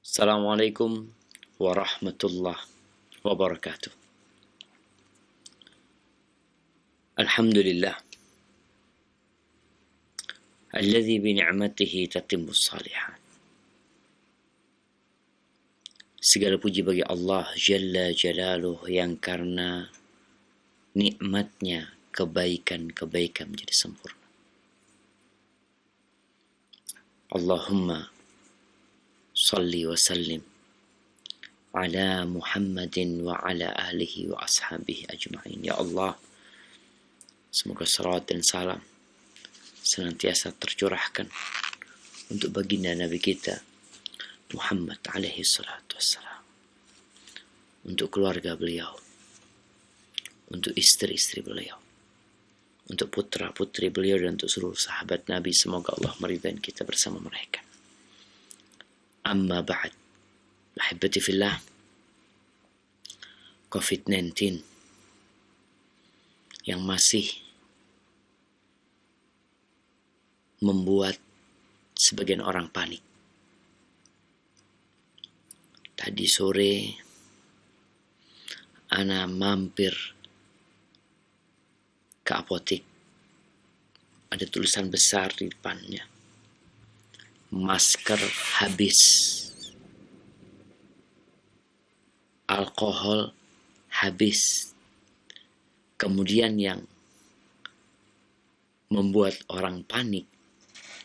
Assalamualaikum warahmatullahi wabarakatuh. Alhamdulillah alladzi bi ni'matihi tatimmus shalihat. Segala puji bagi Allah Jalla Jalaluh yang karena nikmatnya kebaikan-kebaikan menjadi sempurna. Allahumma salli wa sallim ala Muhammadin wa ala ahlihi wa ashabihi ajma'in. Ya Allah, semoga salawat dan salam senantiasa tercurahkan untuk baginda Nabi kita Muhammad alaihi salatu wassalam, untuk keluarga beliau, untuk istri-istri beliau, untuk putra-putri beliau, dan untuk seluruh sahabat Nabi. Semoga Allah meridai kita bersama mereka. Amma ba'd, ahibati fillah, COVID-19 yang masih membuat sebagian orang panik. Tadi sore ana mampir ke apotik. Ada tulisan besar di depannya, masker habis, alkohol habis. Kemudian yang membuat orang panik,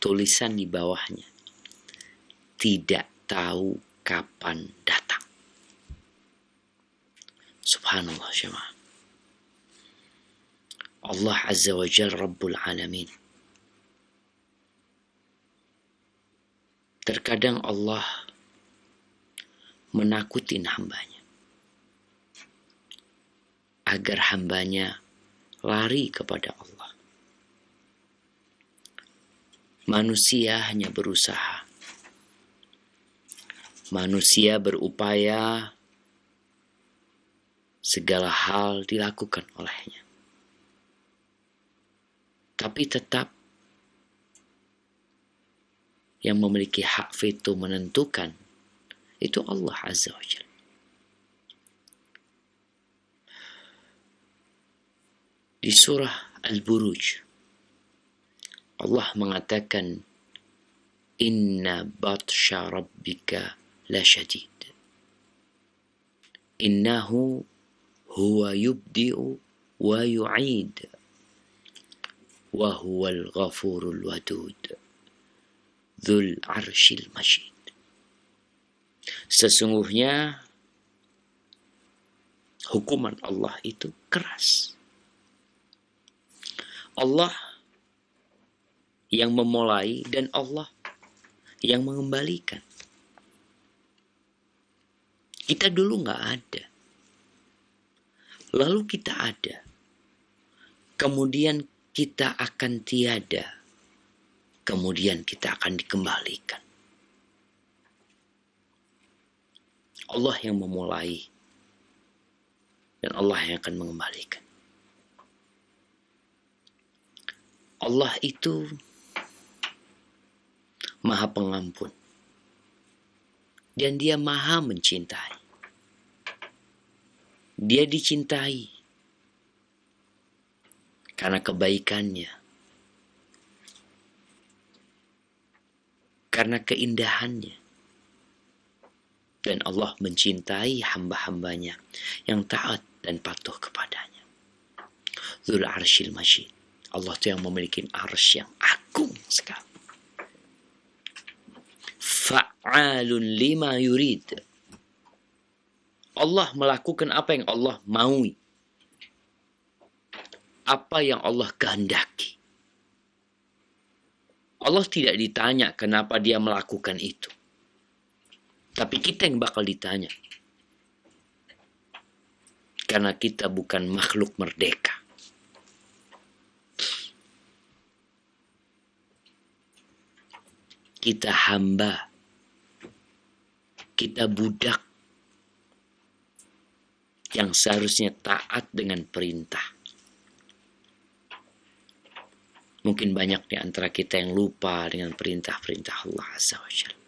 tulisan di bawahnya, tidak tahu kapan datang. Subhanallah jemaah. Allah Azza wa Jal Rabbul Alamin. Terkadang Allah menakutin hambanya agar hambanya lari kepada Allah. Manusia hanya berusaha, manusia berupaya, segala hal dilakukan olehnya. Tapi tetap yang memiliki hak veto menentukan itu Allah Azza wa Jalla. Di surah Al-Buruj, Allah mengatakan, Inna batsha rabbika la syadid. Innahu huwa yubdi'u wa yu'id. Wa huwal ghafurul wadud. Dzul arsyil majid. Sesungguhnya hukuman Allah itu keras. Allah yang memulai dan Allah yang mengembalikan. Kita dulu nggak ada, lalu kita ada, kemudian kita akan tiada, kemudian kita akan dikembalikan. Allah yang memulai dan Allah yang akan mengembalikan. Allah itu Maha Pengampun dan Dia Maha Mencintai. Dia dicintai karena kebaikannya, karena keindahannya, dan Allah mencintai hamba-hambanya yang taat dan patuh kepadanya. Dzul arsyil majid. Allah itu yang memiliki arsy yang agung sekali. Fa'alun lima yurid. Allah melakukan apa yang Allah maui, apa yang Allah kehendaki. Allah tidak ditanya kenapa Dia melakukan itu, tapi kita yang bakal ditanya, karena kita bukan makhluk merdeka. Kita hamba, kita budak yang seharusnya taat dengan perintah. Mungkin banyak di antara kita yang lupa dengan perintah-perintah Allah Azza wa Jalla.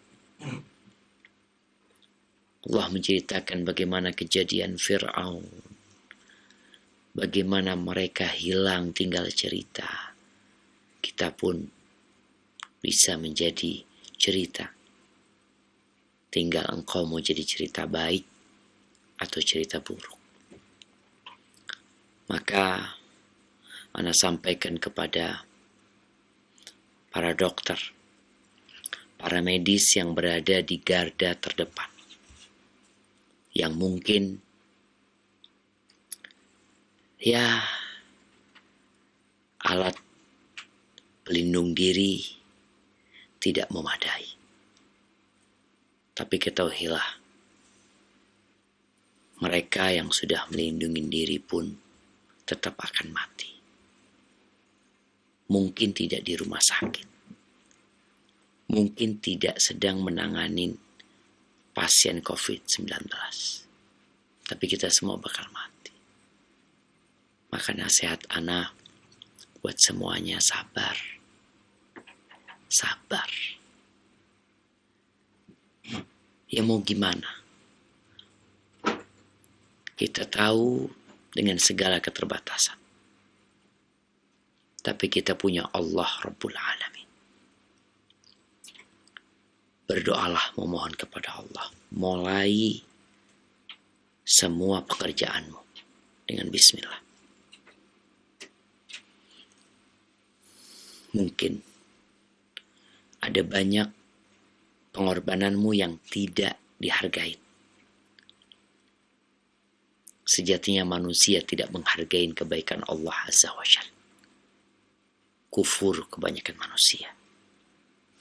Allah menceritakan bagaimana kejadian Fir'aun, bagaimana mereka hilang tinggal cerita. Kita pun bisa menjadi cerita. Tinggal engkau mau jadi cerita baik atau cerita buruk. Maka Ana sampaikan kepada para dokter, para medis yang berada di garda terdepan, yang mungkin ya alat pelindung diri tidak memadai. Tapi ketahuilah, mereka yang sudah melindungi diri pun tetap akan mati. Mungkin tidak di rumah sakit, mungkin tidak sedang menangani pasien COVID-19, tapi kita semua bakal mati. Maka nasihat Ana buat semuanya, sabar. Sabar. Ya mau gimana? Kita tahu dengan segala keterbatasan. Tapi kita punya Allah Rabbul Alamin. Berdoalah, memohon kepada Allah. Mulai semua pekerjaanmu dengan bismillah. Mungkin ada banyak pengorbananmu yang tidak dihargai. Sejatinya manusia tidak menghargai kebaikan Allah Azza wa Jalla. Kufur kebanyakan manusia.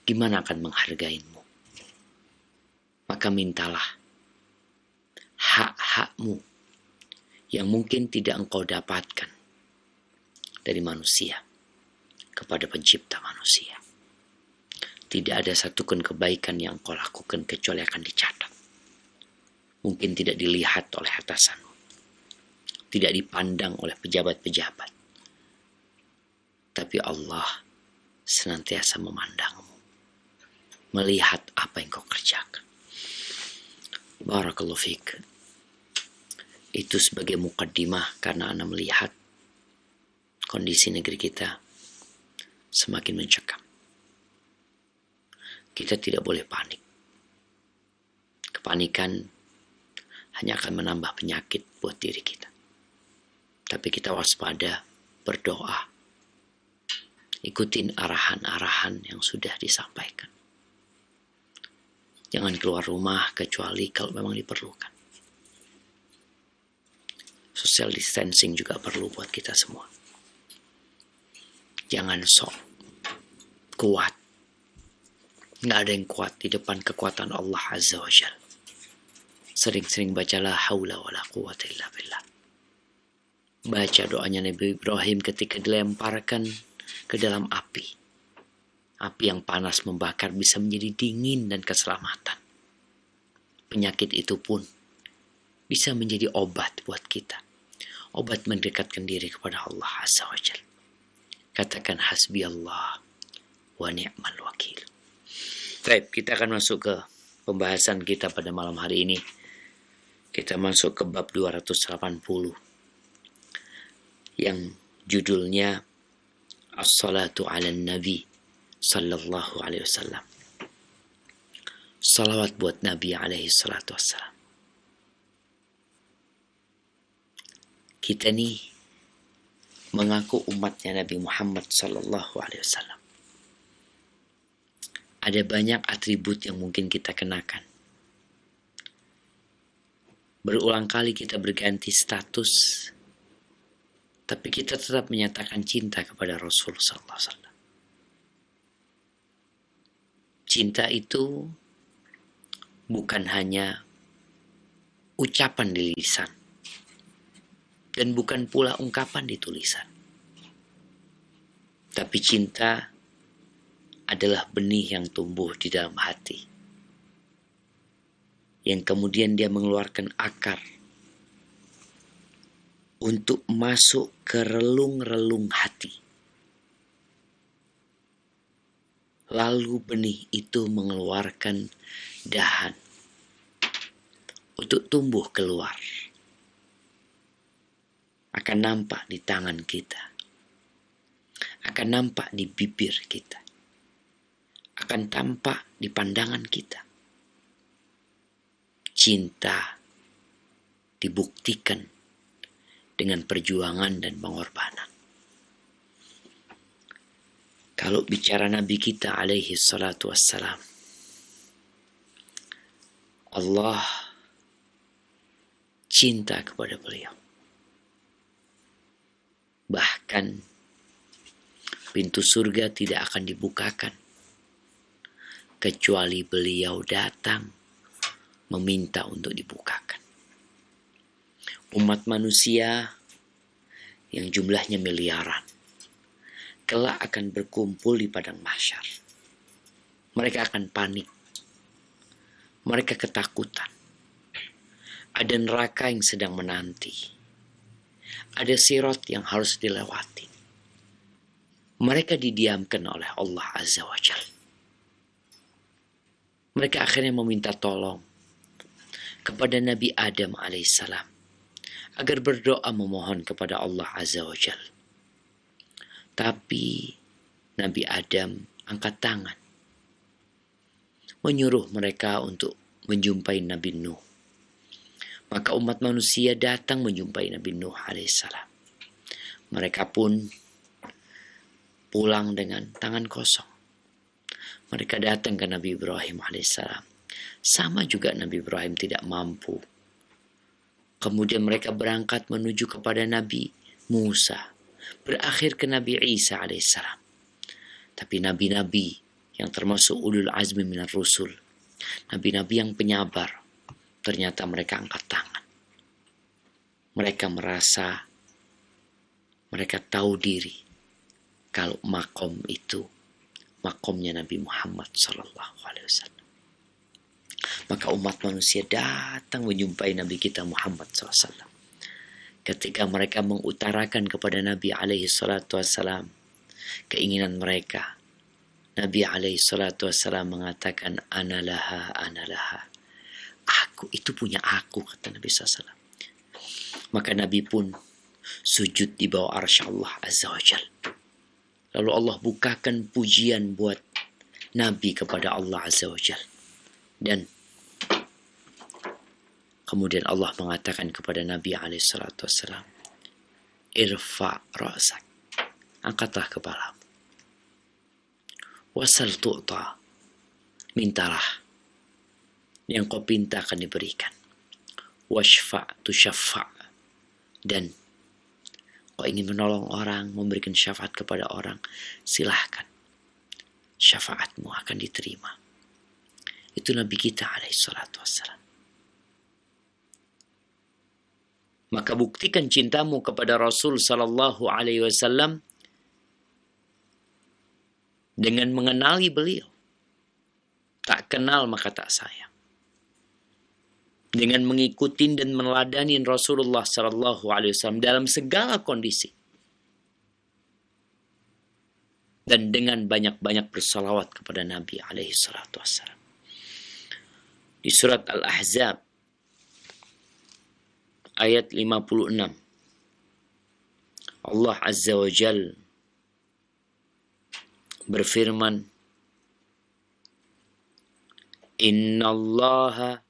Gimana akan menghargaimu? Maka mintalah hak-hakmu yang mungkin tidak engkau dapatkan dari manusia kepada pencipta manusia. Tidak ada satupun kebaikan yang engkau lakukan kecuali akan dicatat. Mungkin tidak dilihat oleh atasanmu, tidak dipandang oleh pejabat-pejabat, tapi Allah senantiasa memandangmu, melihat apa yang kau kerjakan. Barakallahu fiik. Itu sebagai mukaddimah karena Ana melihat kondisi negeri kita semakin mencekam. Kita tidak boleh panik. Kepanikan hanya akan menambah penyakit buat diri kita. Tapi kita waspada, berdoa, ikutin arahan-arahan yang sudah disampaikan. Jangan keluar rumah kecuali kalau memang diperlukan. Social distancing juga perlu buat kita semua. Jangan sok kuat. Nggak ada yang kuat di depan kekuatan Allah Azza wa Jalla. Sering-sering baca la haula wa la quwata illa billah. Baca doanya Nabi Ibrahim ketika dilemparkan ke dalam api. Api yang panas membakar bisa menjadi dingin dan keselamatan. Penyakit itu pun bisa menjadi obat buat kita. Obat mendekatkan diri kepada Allah Azza wa Jalla. Katakan hasbi Allah wa ni'mal wakil. Baik, kita akan masuk ke pembahasan kita pada malam hari ini. Kita masuk ke bab 280 yang judulnya As-salatu ala Nabi sallallahu alaihi wasallam. Salawat buat Nabi alaihi salatu wassalam. Kita nih mengaku umatnya Nabi Muhammad sallallahu alaihi wasallam. Ada banyak atribut yang mungkin kita kenakan. Berulang kali kita berganti status, tapi kita tetap menyatakan cinta kepada Rasul sallallahu alaihi wasallam. Cinta itu bukan hanya ucapan di lisan dan bukan pula ungkapan di tulisan. Tapi cinta adalah benih yang tumbuh di dalam hati, yang kemudian dia mengeluarkan akar untuk masuk ke relung-relung hati. Lalu benih itu mengeluarkan dahan, untuk tumbuh keluar. Akan nampak di tangan kita. Akan nampak di bibir kita. Akan tampak di pandangan kita. Cinta dibuktikan dengan perjuangan dan pengorbanan. Kalau bicara Nabi kita alaihi salatu wassalam, Allah cinta kepada beliau. Bahkan pintu surga tidak akan dibukakan kecuali beliau datang meminta untuk dibukakan. Umat manusia yang jumlahnya miliaran kelak akan berkumpul di padang mahsyar. Mereka akan panik. Mereka ketakutan. Ada neraka yang sedang menanti. Ada sirat yang harus dilewati. Mereka didiamkan oleh Allah Azza wa Jalla. Mereka akhirnya meminta tolong kepada Nabi Adam alaihissalam agar berdoa memohon kepada Allah Azza wa Jalla. Tapi Nabi Adam angkat tangan, menyuruh mereka untuk menjumpai Nabi Nuh. Maka umat manusia datang menjumpai Nabi Nuh alaihissalam. Mereka pun pulang dengan tangan kosong. Mereka datang ke Nabi Ibrahim alaihissalam. Sama juga Nabi Ibrahim tidak mampu. Kemudian mereka berangkat menuju kepada Nabi Musa. Berakhir ke Nabi Isa alaihissalam. Tapi nabi-nabi yang termasuk ulul azmi minar rusul, nabi-nabi yang penyabar, ternyata mereka angkat tangan. Mereka merasa, mereka tahu diri kalau makom itu makomnya Nabi Muhammad SAW. Maka umat manusia datang menjumpai Nabi kita Muhammad SAW. Ketika mereka mengutarakan kepada Nabi SAW keinginan mereka, Nabi SAW mengatakan, Analaha, analaha. Aku, itu punya aku, kata Nabi SAW. Maka Nabi pun sujud di bawah arsy Allah Azza wa Jal. Lalu Allah bukakan pujian buat Nabi kepada Allah Azza wa Jal. Dan kemudian Allah mengatakan kepada Nabi SAW, Irfa' ra'sak. Angkatlah kepalamu. Wasal tu'ta. Mintalah. Yang kau pinta akan diberikan. Washfa' tushaffa'. Dan kau ingin menolong orang, memberikan syafaat kepada orang, silahkan. Syafaatmu akan diterima. Itu Nabi kita alaihissalam. Maka buktikan cintamu kepada Rasul sallallahu alaihi wasallam dengan mengenali beliau. Tak kenal maka tak sayang. Dengan mengikuti dan meneladani Rasulullah sallallahu alaihi wasallam dalam segala kondisi. Dan dengan banyak-banyak bersalawat kepada Nabi alaihi salatu wassalam. Di surat Al-Ahzab ayat 56. Allah Azza wa Jal berfirman, Inna Allaha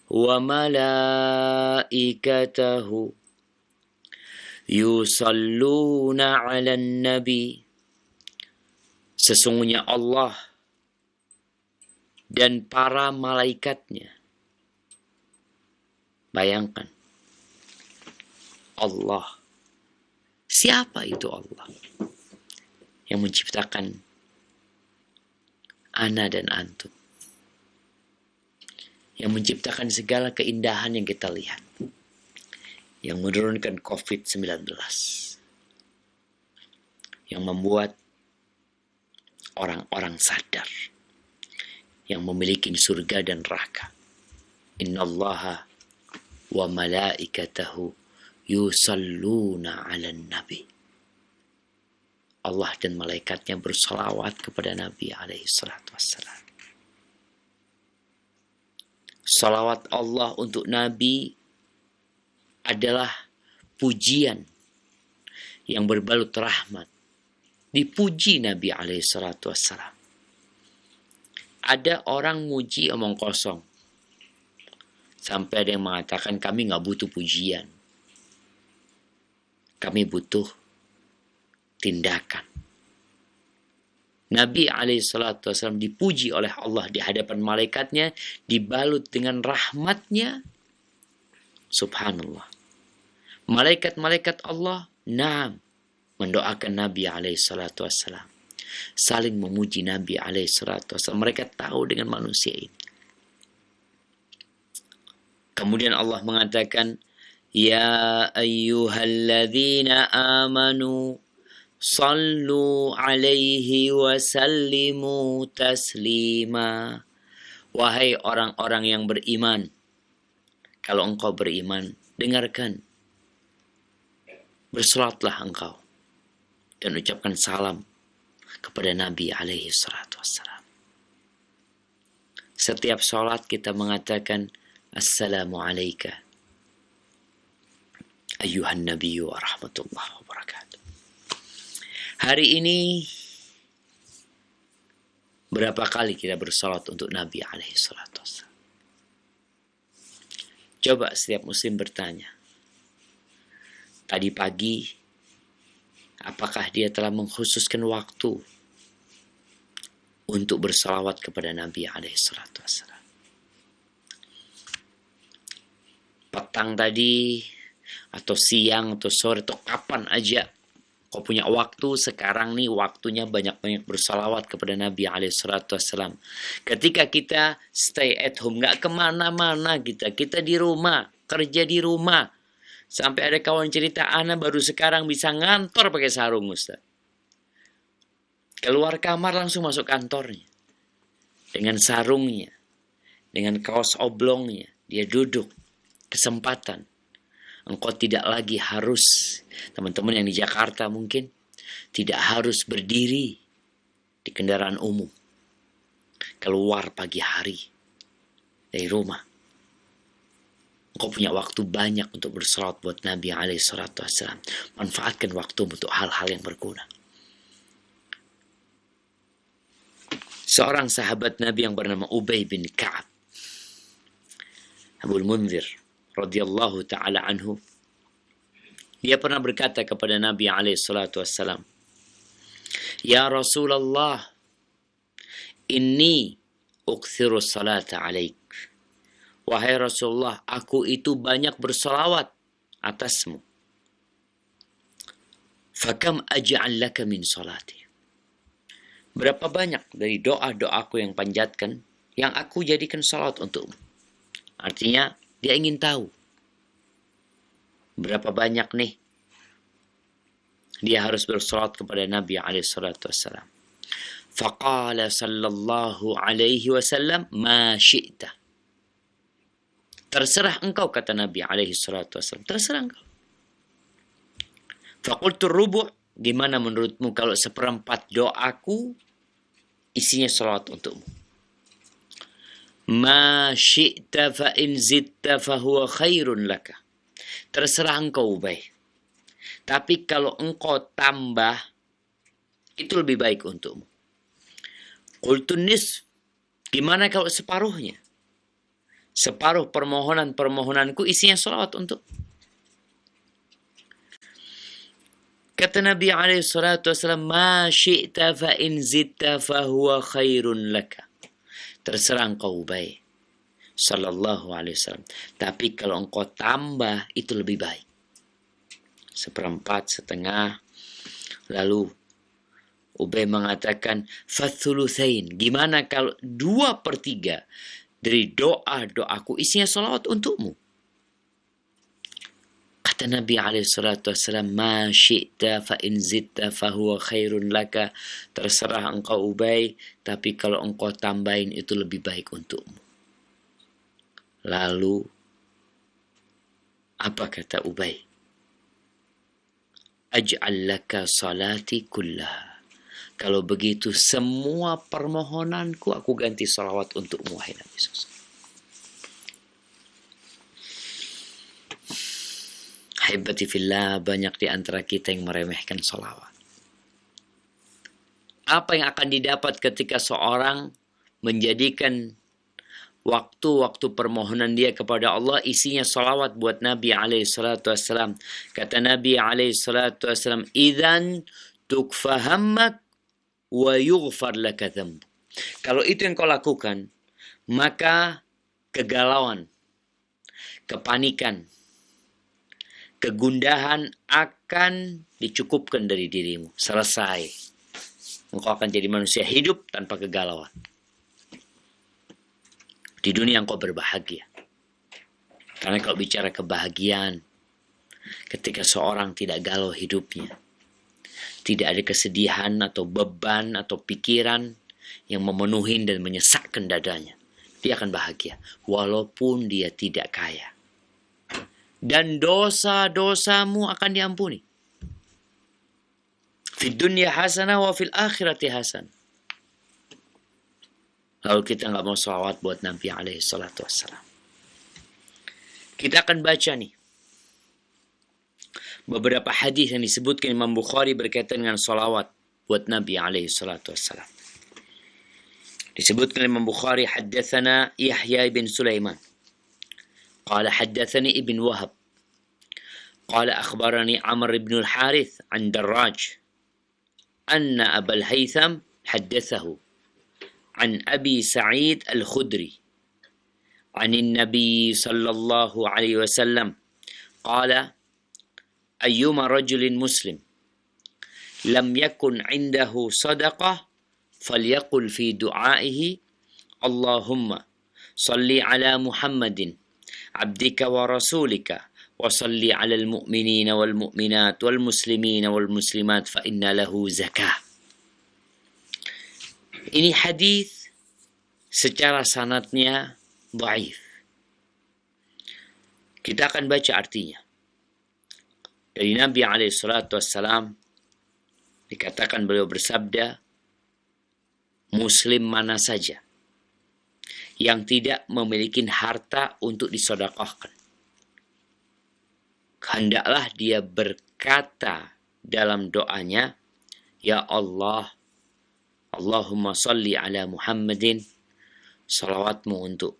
wa malaikatahu yusalluna ala nabi. Sesungguhnya Allah dan para malaikatnya. Bayangkan. Allah. Siapa itu Allah? Yang menciptakan ana dan antum. Yang menciptakan segala keindahan yang kita lihat. Yang menurunkan COVID-19. Yang membuat orang-orang sadar. Yang memiliki surga dan neraka. Innallaha wa malaikatahu yusalluna 'alan nabi. Allah dan malaikatnya bersalawat kepada Nabi alaihi salatu wassalam. Salawat Allah untuk Nabi adalah pujian yang berbalut rahmat. Dipuji Nabi alaihi salatu wassalam. Ada orang muji omong kosong. Sampai ada yang mengatakan kami nggak butuh pujian. Kami butuh tindakan. Nabi alaihi salatu wassalam dipuji oleh Allah di hadapan malaikatnya, dibalut dengan rahmatnya. Subhanallah. Malaikat-malaikat Allah, mendoakan Nabi alaihi salatu wassalam. Saling memuji Nabi alaihi salatu wassalam. Mereka tahu dengan manusia ini. Kemudian Allah mengatakan, Ya ayyuhalladzina amanu sallu alaihi wa sallimu taslima. Wahai orang-orang yang beriman, kalau engkau beriman, dengarkan. Bersolatlah engkau dan ucapkan salam kepada Nabi alaihi salatu wassalam. Setiap solat kita mengatakan Assalamu alayka ayyuhan nabiyyu wa rahmatullahi wa barakatuh. Hari ini berapa kali kita bersolat untuk Nabi alaihi salatu wassalam? Coba setiap muslim bertanya. Tadi pagi, apakah dia telah mengkhususkan waktu untuk bersalawat kepada Nabi alaihi salatu wassalam? Petang tadi, atau siang, atau sore, atau kapan aja kau punya waktu, sekarang nih waktunya banyak-banyak bersalawat kepada Nabi alaihi salatu wassalam. Ketika kita stay at home, gak kemana-mana kita di rumah, kerja di rumah. Sampai ada kawan cerita, Ana baru sekarang bisa ngantor pakai sarung, Ustaz. Keluar kamar langsung masuk kantornya. Dengan sarungnya. Dengan kaos oblongnya. Dia duduk. Kesempatan. Engkau tidak lagi harus, teman-teman yang di Jakarta mungkin, tidak harus berdiri di kendaraan umum. Keluar pagi hari dari rumah. Engkau punya waktu banyak untuk bersalawat buat Nabi alaihi salatu wassalam. Manfaatkan waktu untuk hal-hal yang berguna. Seorang sahabat Nabi yang bernama Ubay bin Ka'ab, Abul Munzir radhiyallahu ta'ala anhu, dia pernah berkata kepada Nabi alaihi salatu wassalam, Ya Rasulullah, inni ukthiru salata alaik. Wahai Rasulullah, aku itu banyak bersalawat atasmu. Fakam aj'al laka min salati. Berapa banyak dari doa-doaku yang panjatkan yang aku jadikan salat untukmu. Artinya, dia ingin tahu berapa banyak nih dia harus bersalat kepada Nabi alaihi salatu wassalam. Faqala sallallahu alaihi wasallam, ma syi'ta. Terserah engkau, kata Nabi alaihi salatu wassalam. Terserah engkau. Faqultu rubu', gimana menurutmu kalau seperempat doaku isinya salawat untukmu? Ma syi'ta fa in zitta fa huwa khairun laka. Terserah engkau, Ubay. Tapi kalau engkau tambah, itu lebih baik untukmu. Qultu nisf, gimana kalau separuhnya? Separuh permohonanku isinya salawat untuk. Kata Nabi alaihi salatu wassalam, ma syi'ta fa in zitta fa huwa khairun laka. Terserah engkau, Ubay sallallahu alaihi wasallam. Tapi kalau engkau tambah, itu lebih baik. Seperempat, setengah. Lalu Ubay mengatakan, fathulutsain, gimana kalau 2/3 dari doa-doaku isinya salawat untukmu? Kata Nabi alaihi salatu wassalam, ma syi'ta fa in zitta fa huwa khairun laka. Terserah engkau, Ubay, tapi kalau engkau tambahin itu lebih baik untukmu. Lalu apa kata Ubay? Aj'al laka salati kullaha. Kalau begitu semua permohonanku aku ganti salawat untukmu, wahai Nabi SAW. Ahibati fillah, banyak di antara kita yang meremehkan sholawat. Apa yang akan didapat ketika seorang menjadikan waktu-waktu permohonan dia kepada Allah isinya salawat buat Nabi alaihi salatu wassalam. Kata Nabi alaihi salatu wassalam, "Idzan tukfa hammak wa yughfar laka dzambuk." Kalau itu yang kau lakukan, maka kegalauan, kepanikan, kegundahan akan dicukupkan dari dirimu. Selesai. Engkau akan jadi manusia hidup tanpa kegalauan. Di dunia engkau berbahagia. Karena kalau bicara kebahagiaan, ketika seorang tidak galau hidupnya, tidak ada kesedihan atau beban atau pikiran yang memenuhi dan menyesakkan dadanya, dia akan bahagia. Walaupun dia tidak kaya. Dan dosa-dosamu akan diampuni. Fid dunya hasanah wa fil akhirati hasanah. Lalu kita nggak mau salawat buat Nabi alaihi salatu wassalam. Kita akan baca nih beberapa hadis yang disebutkan Imam Bukhari berkaitan dengan salawat buat Nabi alaihi salatu wassalam. Disebutkan Imam Bukhari, haddatsana Yahya bin Sulaiman. Qala haddatsani Ibn Wahab. Qala akhbarani Amr ibn al-Harith an Darraj. أن أبا الهيثم حدثه عن أبي سعيد الخدري عن النبي صلى الله عليه وسلم قال أيما رجل مسلم لم يكن عنده صدقة فليقل في دعائه اللهم صل على محمد عبدك ورسولك وصل على المؤمنين والمؤمنات والmuslimin والmuslimat fa inna lahu zakah. Ini hadis secara sanadnya dhaif. Kita akan baca artinya. Dari Nabi alaihi salatu wassalam dikatakan beliau bersabda, muslim mana saja yang tidak memiliki harta untuk disedekahkan, hendaklah dia berkata dalam doanya, Ya Allah, Allahumma salli ala Muhammadin, salawatmu untuk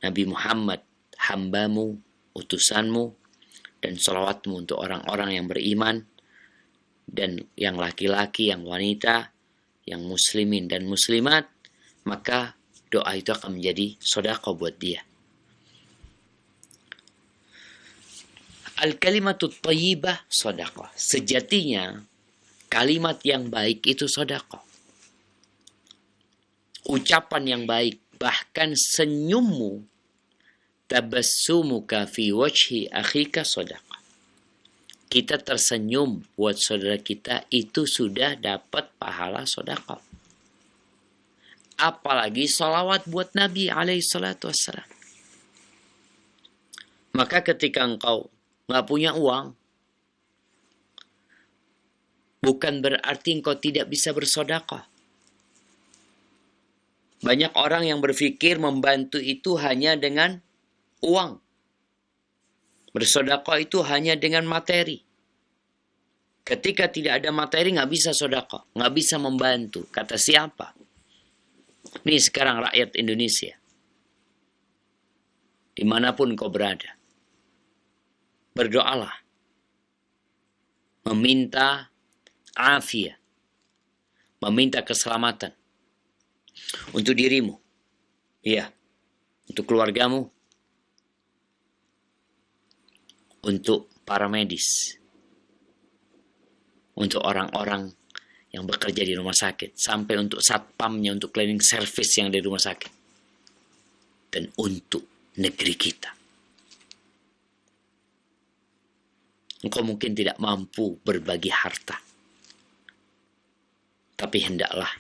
Nabi Muhammad, hambamu, utusanmu, dan salawatmu untuk orang-orang yang beriman, dan yang laki-laki, yang wanita, yang muslimin dan muslimat, maka doa itu akan menjadi sedekah buat dia. Al-kalimatut thayyibah sedekah. Sejatinya kalimat yang baik itu sedekah. Ucapan yang baik, bahkan senyummu, tabassumuka fi wajhi akhika sedekah. Kita tersenyum buat saudara kita itu sudah dapat pahala sedekah. Apalagi salawat buat Nabi alaihi salatu wassalam. Maka ketika engkau nggak punya uang, bukan berarti engkau tidak bisa bersedekah. Banyak orang yang berpikir membantu itu hanya dengan uang. Bersedekah itu hanya dengan materi. Ketika tidak ada materi nggak bisa sedekah, nggak bisa membantu. Kata siapa? Ini sekarang rakyat Indonesia. Dimanapun kau berada. Berdoalah. Meminta afiat. Meminta keselamatan. Untuk dirimu. Iya. Untuk keluargamu. Untuk para medis. Untuk orang-orang yang bekerja di rumah sakit. Sampai untuk satpamnya, untuk cleaning service yang di rumah sakit. Dan untuk negeri kita. Engkau mungkin tidak mampu berbagi harta. Tapi hendaklah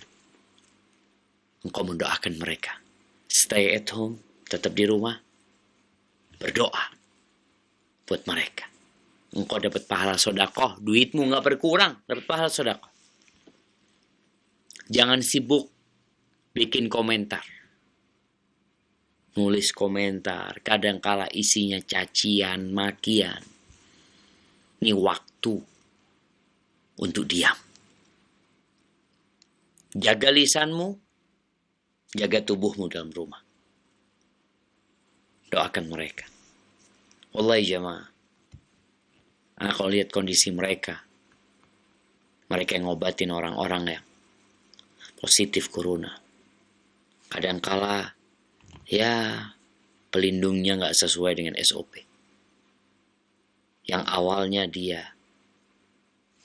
engkau mendoakan mereka. Stay at home, tetap di rumah. Berdoa buat mereka. Engkau dapat pahala sedekah, duitmu nggak berkurang, dapat pahala sedekah. Jangan sibuk bikin komentar. Nulis komentar, kadangkala isinya cacian, makian. Ini waktu untuk diam. Jaga lisanmu, jaga tubuhmu dalam rumah. Doakan mereka. Wallahi jamaah. Kalau lihat kondisi mereka yang ngobatin orang-orang yang positif corona. Kadangkala ya pelindungnya nggak sesuai dengan SOP. Yang awalnya dia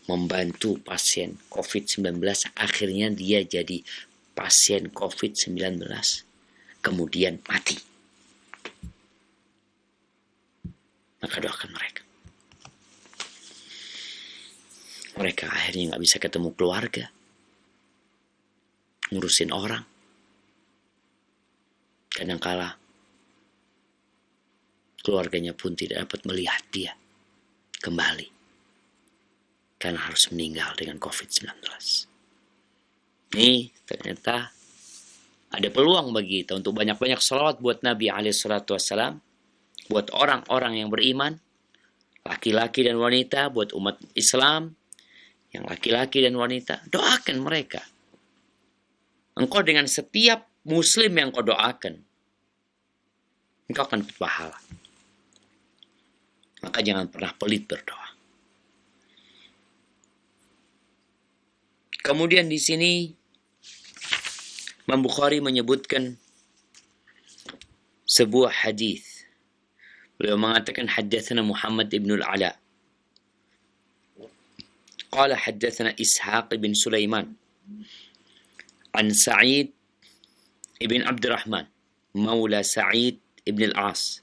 membantu pasien COVID-19, akhirnya dia jadi pasien COVID-19, kemudian mati. Maka doakan mereka. Mereka akhirnya nggak bisa ketemu keluarga, ngurusin orang. Kadangkala keluarganya pun tidak dapat melihat dia kembali, karena harus meninggal dengan COVID-19. Nih, ternyata ada peluang bagi kita untuk banyak-banyak salawat buat Nabi SAW, buat orang-orang yang beriman, laki-laki dan wanita, buat umat Islam, yang laki-laki dan wanita, doakan mereka. Engkau dengan setiap muslim yang kau doakan, engkau akan dapat pahala. Maka jangan pernah pelit berdoa. Kemudian di sini Imam Bukhari menyebutkan sebuah hadis. Beliau mengatakan haddatsana Muhammad ibn al-Ala. قال حدثنا إسحاق بن سليمان عن سعيد بن عبد الرحمن مولى سعيد بن العاص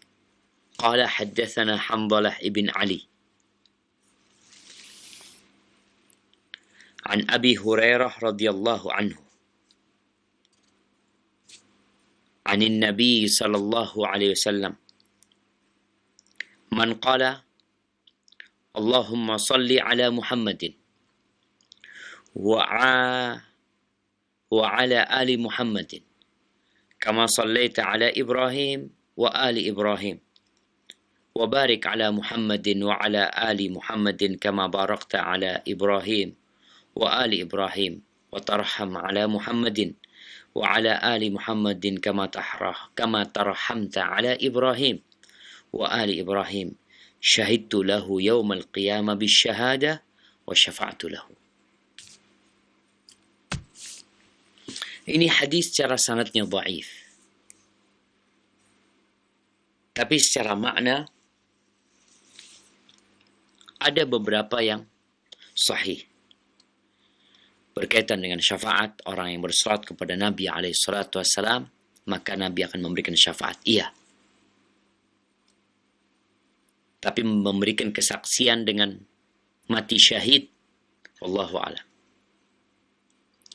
قال حدثنا حنظلة بن علي عن أبي هريرة رضي الله عنه عن النبي صلى الله عليه وسلم من قال اللهم صل على محمد وعلى آل محمد كما صليت على إبراهيم وآل إبراهيم وبارك على محمد وعلى آل محمد كما باركت على إبراهيم وآل إبراهيم وترحم على محمد وعلى آل محمد كما ترحمت على إبراهيم وآل إبراهيم شهدت له يوم القيامة بالشهادة وشفعت له. Ini hadis secara sanadnya dhaif. Tapi secara makna ada beberapa yang sahih. Berkaitan dengan syafaat orang yang bersolat kepada Nabi SAW, maka Nabi akan memberikan syafaat. Iya. Tapi memberikan kesaksian dengan mati syahid, wallahu a'lam.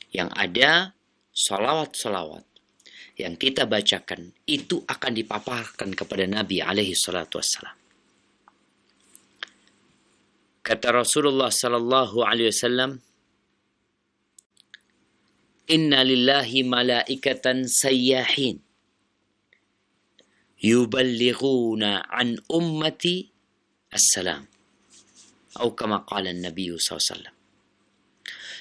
Yang ada salawat-salawat yang kita bacakan itu akan dipaparkan kepada Nabi SAW. Kata Rasulullah SAW, Inna lillahi malaikatan sayyahin yuballighuna an ummati assalam. Atau kama qala Nabi SAW.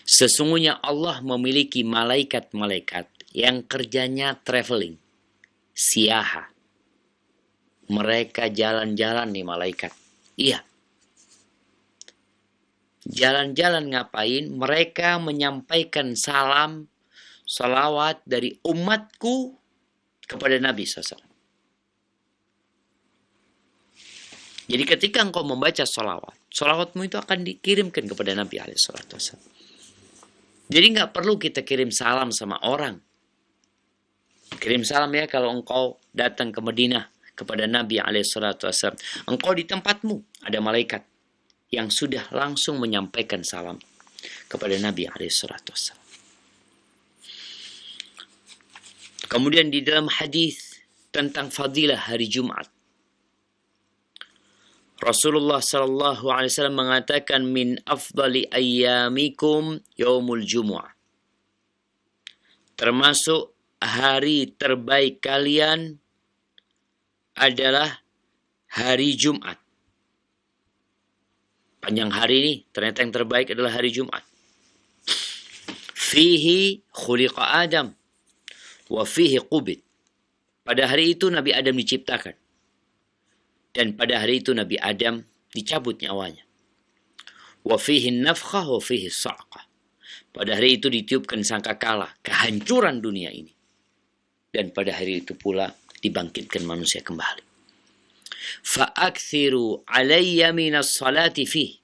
Sesungguhnya Allah memiliki malaikat-malaikat yang kerjanya traveling, siaha. Mereka jalan-jalan nih malaikat. Iya. Jalan-jalan ngapain? Mereka menyampaikan salam, salawat dari umatku kepada Nabi SAW. Jadi ketika engkau membaca salawat, salawatmu itu akan dikirimkan kepada Nabi SAW. Jadi nggak perlu kita kirim salam sama orang. Kirim salam ya kalau engkau datang ke Madinah kepada Nabi SAW. Engkau di tempatmu ada malaikat yang sudah langsung menyampaikan salam kepada Nabi SAW. Kemudian di dalam hadis tentang fadilah hari Jumat, Rasulullah SAW mengatakan min afdali ayyamikum yaumul jumu'ah. Termasuk hari terbaik kalian adalah hari Jumat. Panjang hari ini, ternyata yang terbaik adalah hari Jumat. Fihi khuliqa Adam wa fihi qubid. Pada hari itu Nabi Adam diciptakan. Dan pada hari itu Nabi Adam dicabut nyawanya. Wa fihi nafkhah wa fihi sa'qah. Pada hari itu ditiupkan sangkakala, kehancuran dunia ini. Dan pada hari itu pula dibangkitkan manusia kembali. Fa'akthiru alayya minas salati fih.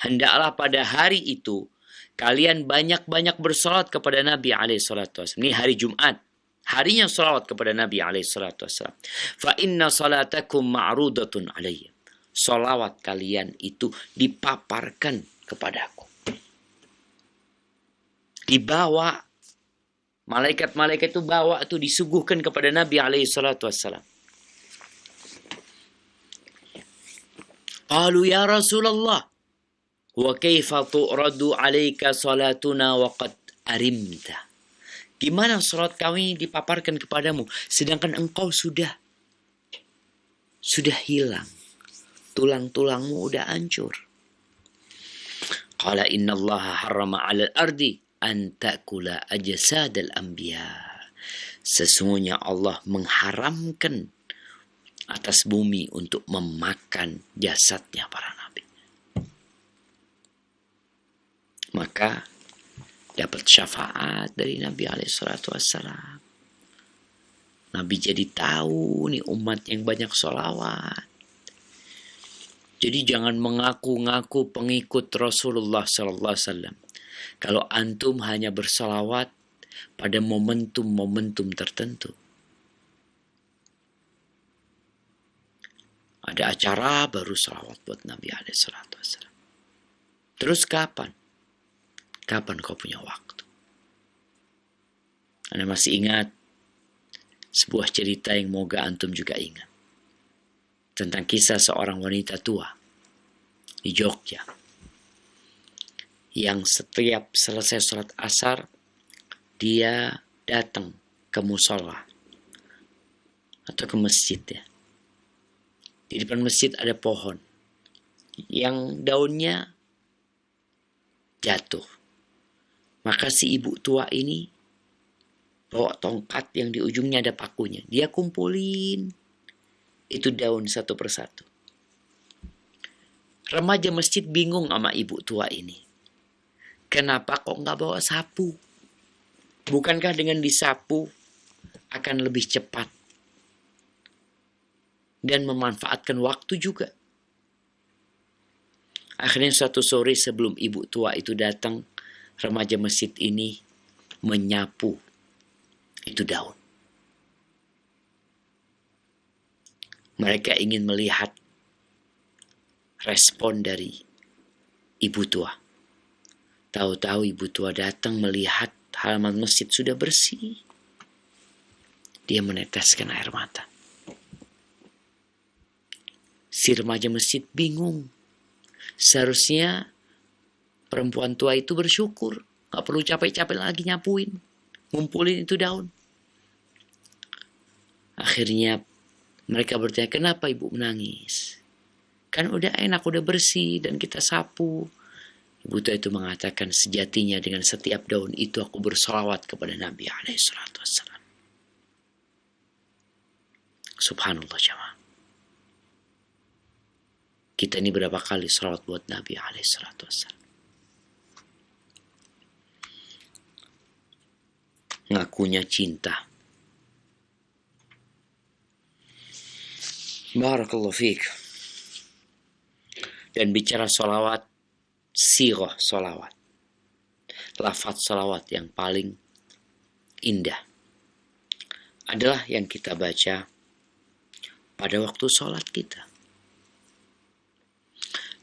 Hendaklah pada hari itu kalian banyak-banyak bersalat kepada Nabi alaihissalatu wassalam. Ini hari Jumat. Harinya salawat kepada Nabi alaihissalatu wassalam. Fa inna salatakum ma'rudatun alayya. Salawat kalian itu dipaparkan kepadaku. Dibawa. Malaikat-malaikat itu bawa itu disuguhkan kepada Nabi alaihissalatu wassalam. Qalu ya Rasulullah, wa kaifa tu'radu alaika salatuna wa qad arimta. Gimana salat kami dipaparkan kepadamu sedangkan engkau sudah hilang. Tulang-tulangmu udah hancur. Qala innallaha harrama 'alal ardi an ta'kula ajsadal anbiya. Sesungguhnya Allah mengharamkan atas bumi untuk memakan jasadnya para nabi. Maka dapat syafaat dari Nabi alaihissalatu wassalam. Nabi jadi tahu nih umat yang banyak sholawat. Jadi jangan mengaku-ngaku pengikut Rasulullah sallallahu alaihi wasallam. Kalau antum hanya bersalawat pada momentum-momentum tertentu. Ada acara baru salawat buat Nabi alaihissalatu wassalam. Terus kapan? Kapan kau punya waktu? Anda masih ingat sebuah cerita yang moga antum juga ingat. Tentang kisah seorang wanita tua di Jogja. Yang setiap selesai sholat asar, dia datang ke musola atau ke masjid ya. Di depan masjid ada pohon yang daunnya jatuh. Maka si ibu tua ini bawa tongkat yang di ujungnya ada pakunya. Dia kumpulin itu daun satu persatu. Remaja masjid bingung sama ibu tua ini. Kenapa kok nggak bawa sapu? Bukankah dengan disapu akan lebih cepat dan memanfaatkan waktu juga? Akhirnya suatu sore sebelum ibu tua itu datang, remaja masjid ini menyapu itu daun. Mereka ingin melihat respon dari ibu tua. Tahu-tahu ibu tua datang melihat halaman masjid sudah bersih. Dia meneteskan air mata. Si remaja masjid bingung. Seharusnya perempuan tua itu bersyukur. Gak perlu capek-capek lagi nyapuin. Ngumpulin itu daun. Akhirnya mereka bertanya, kenapa ibu menangis? Kan udah enak, udah bersih dan kita sapu. Ibu tua itu mengatakan, sejatinya dengan setiap daun itu aku bersolawat kepada Nabi alaihissalatu wassalam. Subhanallah jamaah. Kita ini berapa kali salawat buat Nabi alaihissalatu wassalam. Ngakunya cinta. Barakallahu fiik. Dan bicara salawat, sirah salawat. Lafaz salawat yang paling indah adalah yang kita baca pada waktu sholat kita.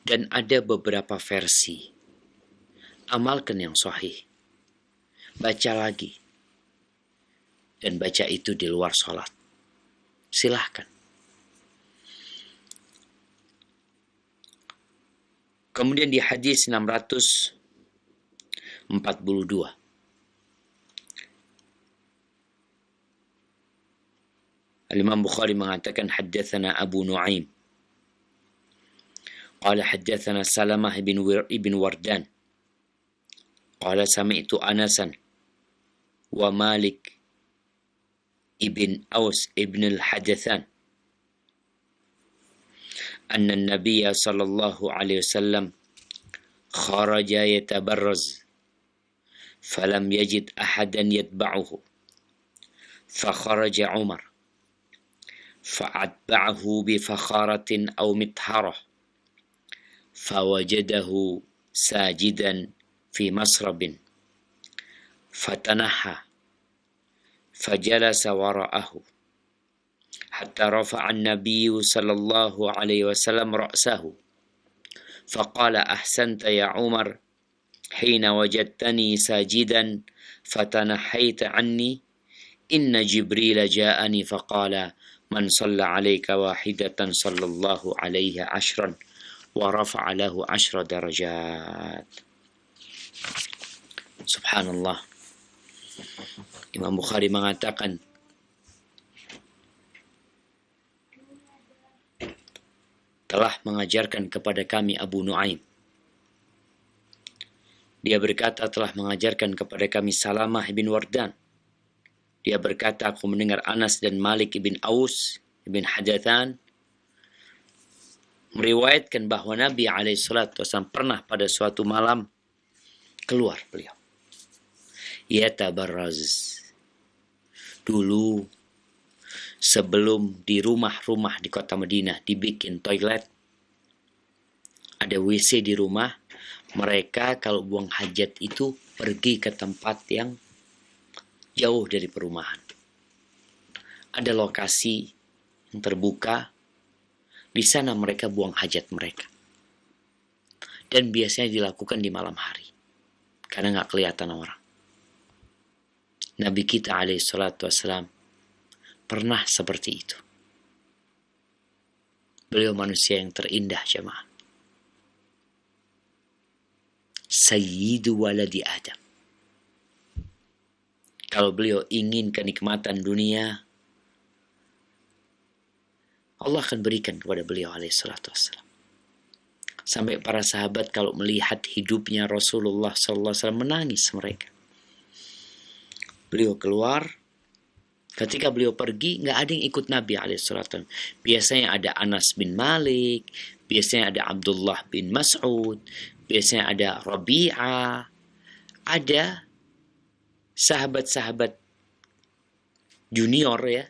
Dan ada beberapa versi. Amalkan yang sahih. Baca lagi. Dan baca itu di luar sholat. Silahkan. Kemudian di hadis 642. Al-Imam Bukhari mengatakan haddatsana Abu Nuaim قال حدثنا سلمة بن وردان قال سمعت أنسا ومالك ابن أوس ابن الحدثان أن النبي صلى الله عليه وسلم خرج يتبرز فلم يجد أحدا يتبعه فخرج عمر فأتبعه بفخارة أو مطهرة فوجده ساجدا في مسرب فتنحى فجلس وراءه حتى رفع النبي صلى الله عليه وسلم رأسه فقال أحسنت يا عمر حين وجدتني ساجدا فتنحيت عني إن جبريل جاءني فقال من صلى عليك واحدة صلى الله عليه 10 ورفع له 10 درجات. Subhanallah. Imam Bukhari mengatakan telah mengajarkan kepada kami Abu Nuaim. Dia berkata telah mengajarkan kepada kami Salamah bin Wardan. Dia berkata aku mendengar Anas dan Malik bin Aus bin Hadathan meriwayatkan bahwa Nabi SAW pernah pada suatu malam keluar beliau. Yatabarraz. Dulu sebelum di rumah-rumah di kota Madinah dibikin toilet, ada WC di rumah, mereka kalau buang hajat itu pergi ke tempat yang jauh dari perumahan. Ada lokasi yang terbuka, di sana mereka buang hajat mereka. Dan biasanya dilakukan di malam hari, karena nggak kelihatan orang. Nabi kita alaihissalam pernah seperti itu. Beliau manusia yang terindah jemaah. Sayyidu waladi Adam. Kalau beliau ingin kenikmatan dunia, Allah akan berikan kepada beliau alaihissalam. Sampai para sahabat kalau melihat hidupnya Rasulullah SAW menangis mereka. Beliau keluar, ketika beliau pergi, nggak ada yang ikut Nabi alaihissalam. Biasanya ada Anas bin Malik, biasanya ada Abdullah bin Mas'ud, biasanya ada Rabi'ah, ada sahabat-sahabat junior ya,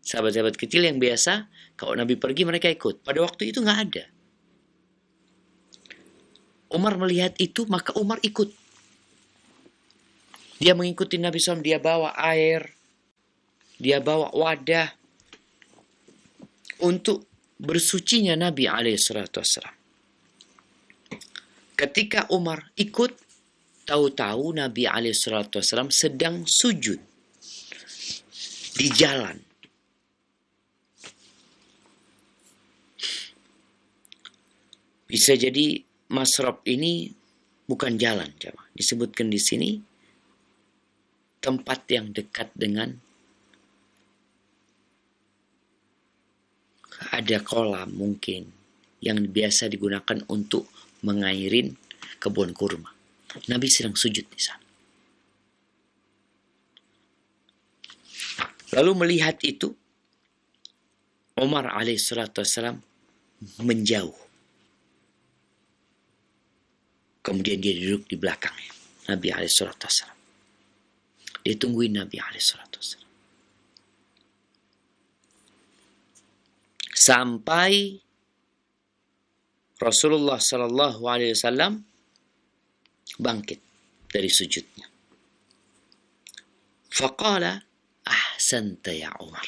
sahabat-sahabat kecil yang biasa, kalau Nabi pergi mereka ikut. Pada waktu itu nggak ada. Umar melihat itu, maka Umar ikut. Dia mengikuti Nabi SAW, dia bawa air, dia bawa wadah untuk bersucinya Nabi alaihissalam. Ketika Umar ikut, tahu-tahu Nabi alaihissalam sedang sujud di jalan. Bisa jadi masrab ini bukan jalan, disebutkan di sini tempat yang dekat dengan ada kolam mungkin yang biasa digunakan untuk mengairin kebun kurma. Nabi sedang sujud di sana. Lalu melihat itu, Umar alaihissalam menjauh. Kemudian dia duduk di belakangnya Nabi alaihissalam. Dia tungguin Nabi alaihissalam. Sampai Rasulullah sallallahu alaihi wasallam bangkit dari sujudnya. Faqala ahsanta ya Umar.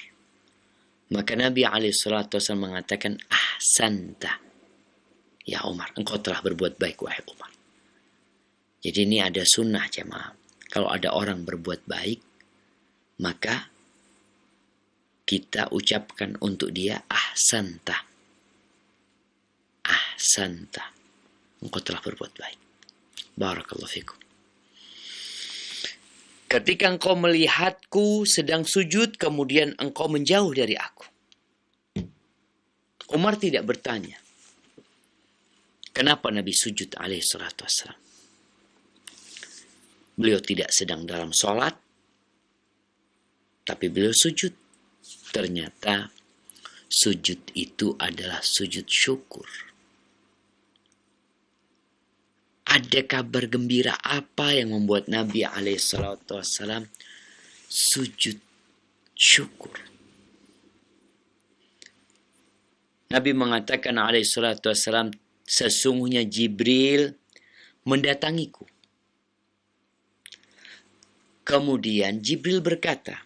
Maka Nabi alaihissalam mengatakan ahsanta ya Umar, engkau telah berbuat baik wahai Umar. Jadi ini ada sunnah jemaah. Kalau ada orang berbuat baik, maka kita ucapkan untuk dia ahsanta. Ahsanta. Engkau telah berbuat baik. Barakallahu fikum. Ketika engkau melihatku sedang sujud, kemudian engkau menjauh dari aku. Umar tidak bertanya, Kenapa Nabi sujud alaihi salatu wassalam? Beliau tidak sedang dalam sholat, tapi beliau sujud. Ternyata sujud itu adalah sujud syukur. Ada kabar gembira apa yang membuat Nabi alaihi salatu wassalam sujud syukur? Nabi mengatakan alaihi salatu wassalam, sesungguhnya Jibril mendatangiku. Kemudian Jibril berkata,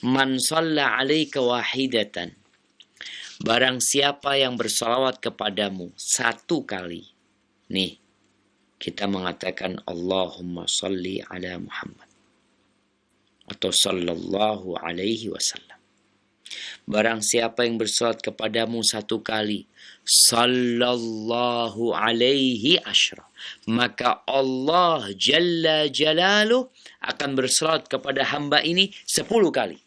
Man shalla alaika wahidatan. Barang siapa yang bersalawat kepadamu satu kali. Nih, kita mengatakan Allahumma salli ala Muhammad. Atau sallallahu alaihi wasallam. Barang siapa yang bersalat kepadamu satu kali, sallallahu alaihi asyra, maka Allah Jalla Jalaluh akan bersalat kepada hamba ini 10 kali.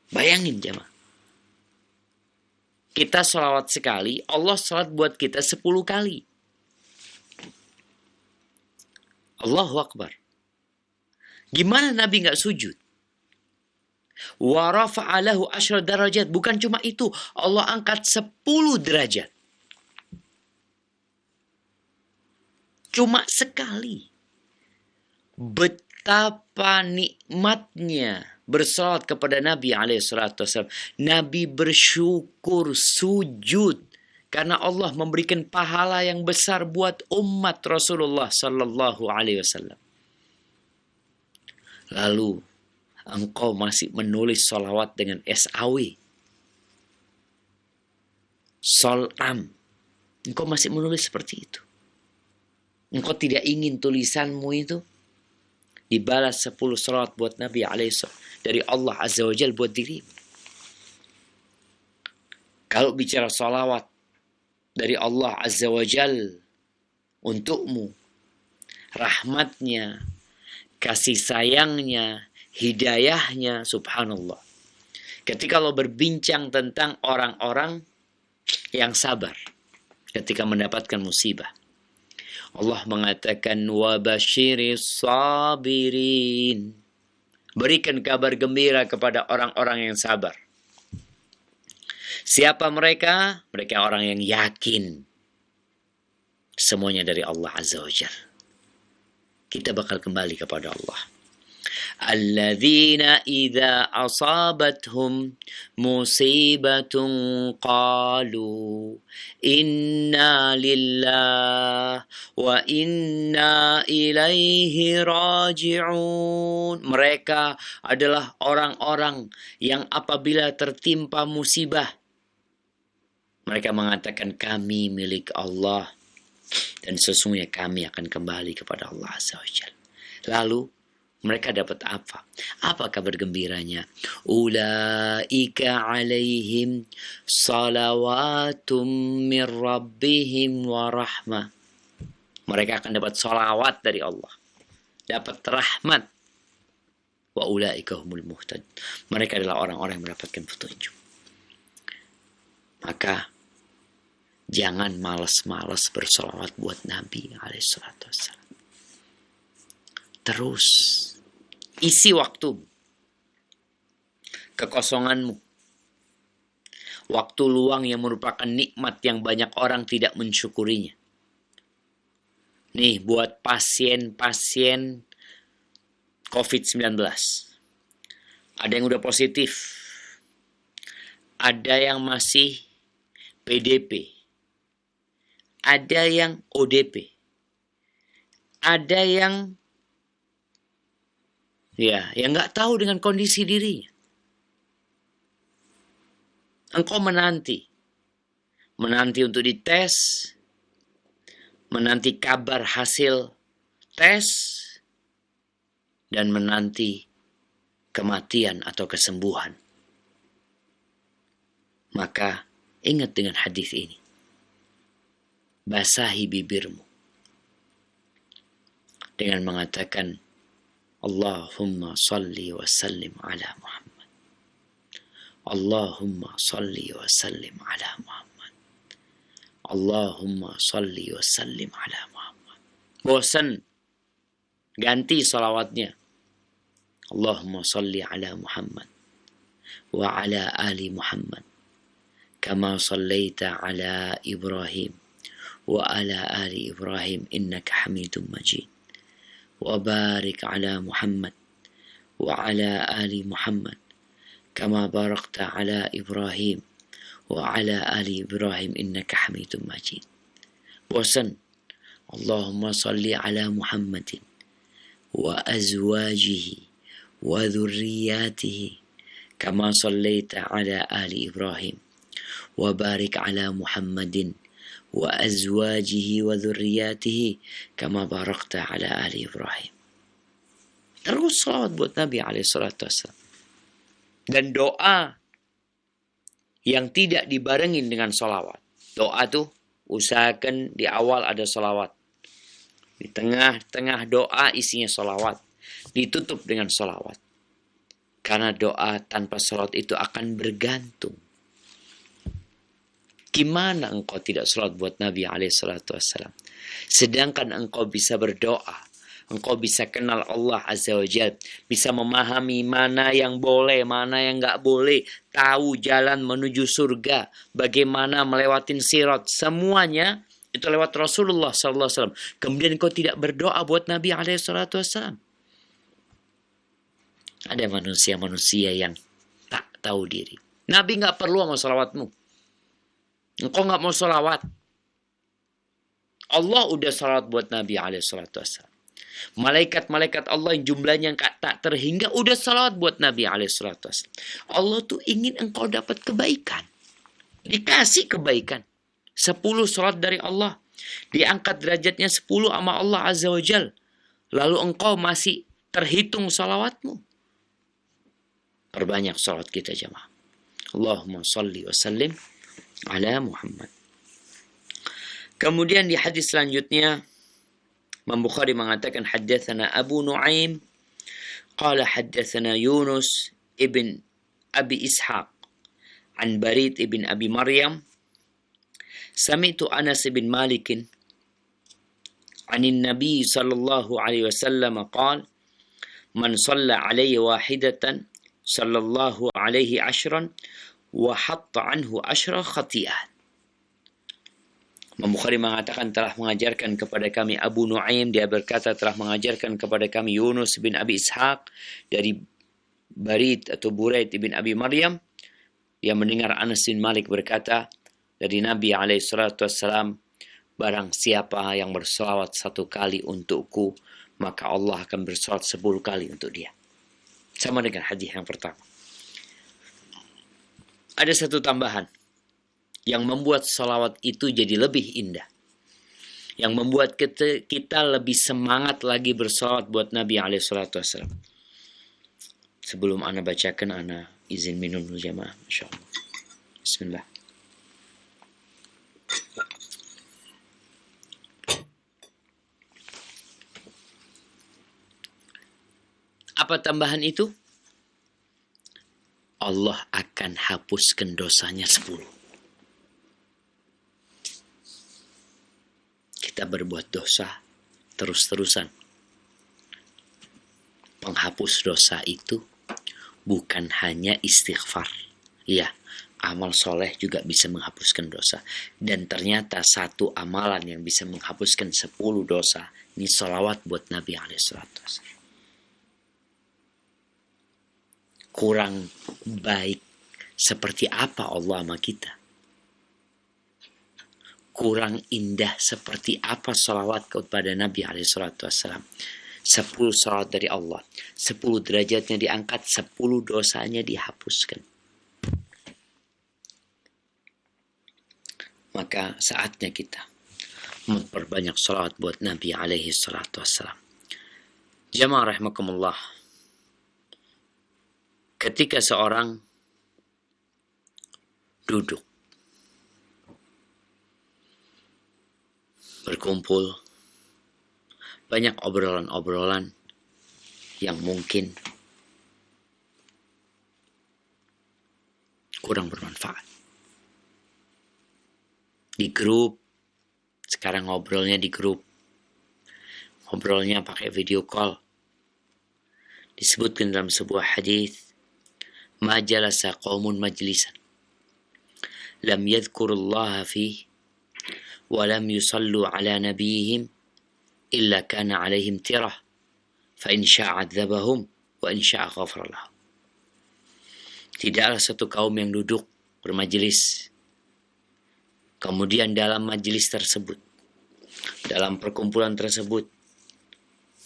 Bayangin jemaah. Kita salawat sekali, Allah salat buat kita 10 kali. Allahu Akbar. Gimana Nabi nggak sujud? Wa rafa'alahu asyra darajat. Bukan cuma itu, Allah angkat 10 derajat. Cuma sekali. Betapa nikmatnya bersalat kepada Nabi alaihissalam. Nabi bersyukur sujud karena Allah memberikan pahala yang besar buat umat Rasulullah sallallahu alaihi wasallam. Lalu engkau masih menulis sholawat dengan SAW. Solam. Engkau masih menulis seperti itu. Engkau tidak ingin tulisanmu itu dibalas 10 sholawat buat Nabi alaihissalam dari Allah Azza wa Jalla buat dirimu. Kalau bicara sholawat dari Allah Azza wa Jalla untukmu, rahmatnya, kasih sayangnya, hidayahnya, subhanallah. Ketika lo berbincang tentang orang-orang yang sabar ketika mendapatkan musibah, Allah mengatakan wa basyiris sabirin. Berikan kabar gembira kepada orang-orang yang sabar. Siapa mereka? Mereka orang yang yakin semuanya dari Allah Azza wa Jalla. Kita bakal kembali kepada Allah. Alladzina idza asabathum musibatun qalu inna lillahi wa inna ilaihi raji'un. Mereka adalah orang-orang yang apabila tertimpa musibah, mereka mengatakan kami milik Allah dan sesungguhnya kami akan kembali kepada Allah Azza wa Jalla. Lalu mereka dapat apa? Apa kabar gembiranya? Ulaika alaihim salawatum min rabbihim wa rahmah. Mereka akan dapat salawat dari Allah. Dapat rahmat. Wa ulaika humul muhtad. Mereka adalah orang-orang yang mendapatkan petunjuk. Maka jangan malas-malas bersolawat buat Nabi alaihissalatu wassalam. Terus isi waktu, kekosonganmu, waktu luang yang merupakan nikmat yang banyak orang tidak mensyukurinya. Nih buat pasien-pasien COVID-19. Ada yang udah positif. Ada yang masih PDP. Ada yang ODP. Ada yang yang nggak tahu dengan kondisi dirinya. Engkau menanti untuk dites, menanti kabar hasil tes, dan menanti kematian atau kesembuhan. Maka ingat dengan hadis ini. Basahi bibirmu dengan mengatakan Allahumma salli wa sallim ala Muhammad. Allahumma salli wa sallim ala Muhammad. Allahumma salli wa sallim ala Muhammad. Bosan, ganti salawatnya. Allahumma salli ala Muhammad wa ala ali Muhammad kama sallaita ala Ibrahim wa ala ali Ibrahim innaka Hamidum Majid. Wa barik ala Muhammad wa ala ali Muhammad kama barakta ala Ibrahim wa ala ali Ibrahim innaka Hamidum Majid. Bosan, Allahumma salli ala Muhammadin wa azwajihi wa dhurriyyatihi kama sallaita ala ali Ibrahim wa barik ala Muhammadin wa azwajihi wa dhurriyyatihi kama barakta ala ali Ibrahim. Terus salawat buat Nabi SAW. Dan doa yang tidak dibarengin dengan salawat. Doa tuh usahakan di awal ada salawat. Di tengah-tengah doa isinya salawat. Ditutup dengan salawat. Karena doa tanpa salawat itu akan bergantung. Gimana engkau tidak salawat buat Nabi SAW? Sedangkan engkau bisa berdoa. Engkau bisa kenal Allah Azza wa Jalla. Bisa memahami mana yang boleh, mana yang nggak boleh. Tahu jalan menuju surga. Bagaimana melewatin sirat. Semuanya itu lewat Rasulullah SAW. Kemudian engkau tidak berdoa buat Nabi SAW. Ada manusia-manusia yang tak tahu diri. Nabi nggak perlu sama salawatmu. Engkau nggak mau salawat. Allah udah salawat buat Nabi SAW. Malaikat-malaikat Allah yang jumlahnya tak terhingga udah salawat buat Nabi SAW. Allah tuh ingin engkau dapat kebaikan. Dikasih kebaikan. 10 salawat dari Allah. Diangkat derajatnya 10 sama Allah Azza wa Jal. Lalu engkau masih terhitung salawatmu. Perbanyak salawat kita jemaah. Allahumma salli wa sallim ala Muhammad. Kemudian di hadis selanjutnya Imam Bukhari mengatakan haddatsana Abu Nuaim qala haddatsana Yunus ibn Abi Ishaq an Barid ibn Abi Maryam sami'tu Anas bin Malik عن النبي صلى الله عليه وسلم قال من صلى علي واحدة صلى الله عليه 10 وحط عنه 10 خطيئات. Imam Bukhari mengatakan telah mengajarkan kepada kami Abu Nuaim, dia berkata telah mengajarkan kepada kami Yunus bin Abi Ishaq dari Barid atau Buraid bin Abi Maryam. Dia mendengar Anas bin Malik berkata dari Nabi SAW, barang siapa yang berselawat 1 kali untukku, maka Allah akan berselawat 10 kali untuk dia. Sama dengan hadis yang pertama. Ada satu tambahan yang membuat salawat itu jadi lebih indah. Yang membuat kita lebih semangat lagi bersalawat buat Nabi SAW. Sebelum ana bacakan, ana izin minum dulu jemaah. Masya Allah. Bismillah. Apa tambahan itu? Allah akan hapuskan dosanya 10. Kita berbuat dosa terus-terusan. Penghapus dosa itu bukan hanya istighfar. Ya, amal soleh juga bisa menghapuskan dosa. Dan ternyata satu amalan yang bisa menghapuskan 10 dosa. Ini sholawat buat Nabi SAW. Kurang baik seperti apa Allah sama kita? Kurang indah seperti apa salawat kepada Nabi SAW? 10 salawat dari Allah, 10 derajatnya diangkat, 10 dosanya dihapuskan. Maka saatnya kita memperbanyak salawat buat Nabi SAW. Jamaah rahimakumullah. Ketika seorang duduk, berkumpul, banyak obrolan-obrolan yang mungkin kurang bermanfaat. di grup. Sekarang ngobrolnya di grup. Ngobrolnya pakai video call. Disebutkan dalam sebuah hadis, "Ma jalasa qaumun majlisan lam yadhkurullaha fihi wa lam yusallu ala nabiyihim illa kana alaihim tirah fa in syaa 'adzabahum wa in syaa ghafara lahum." Tidaklah satu kaum yang duduk bermajelis, kemudian dalam majelis tersebut, dalam perkumpulan tersebut,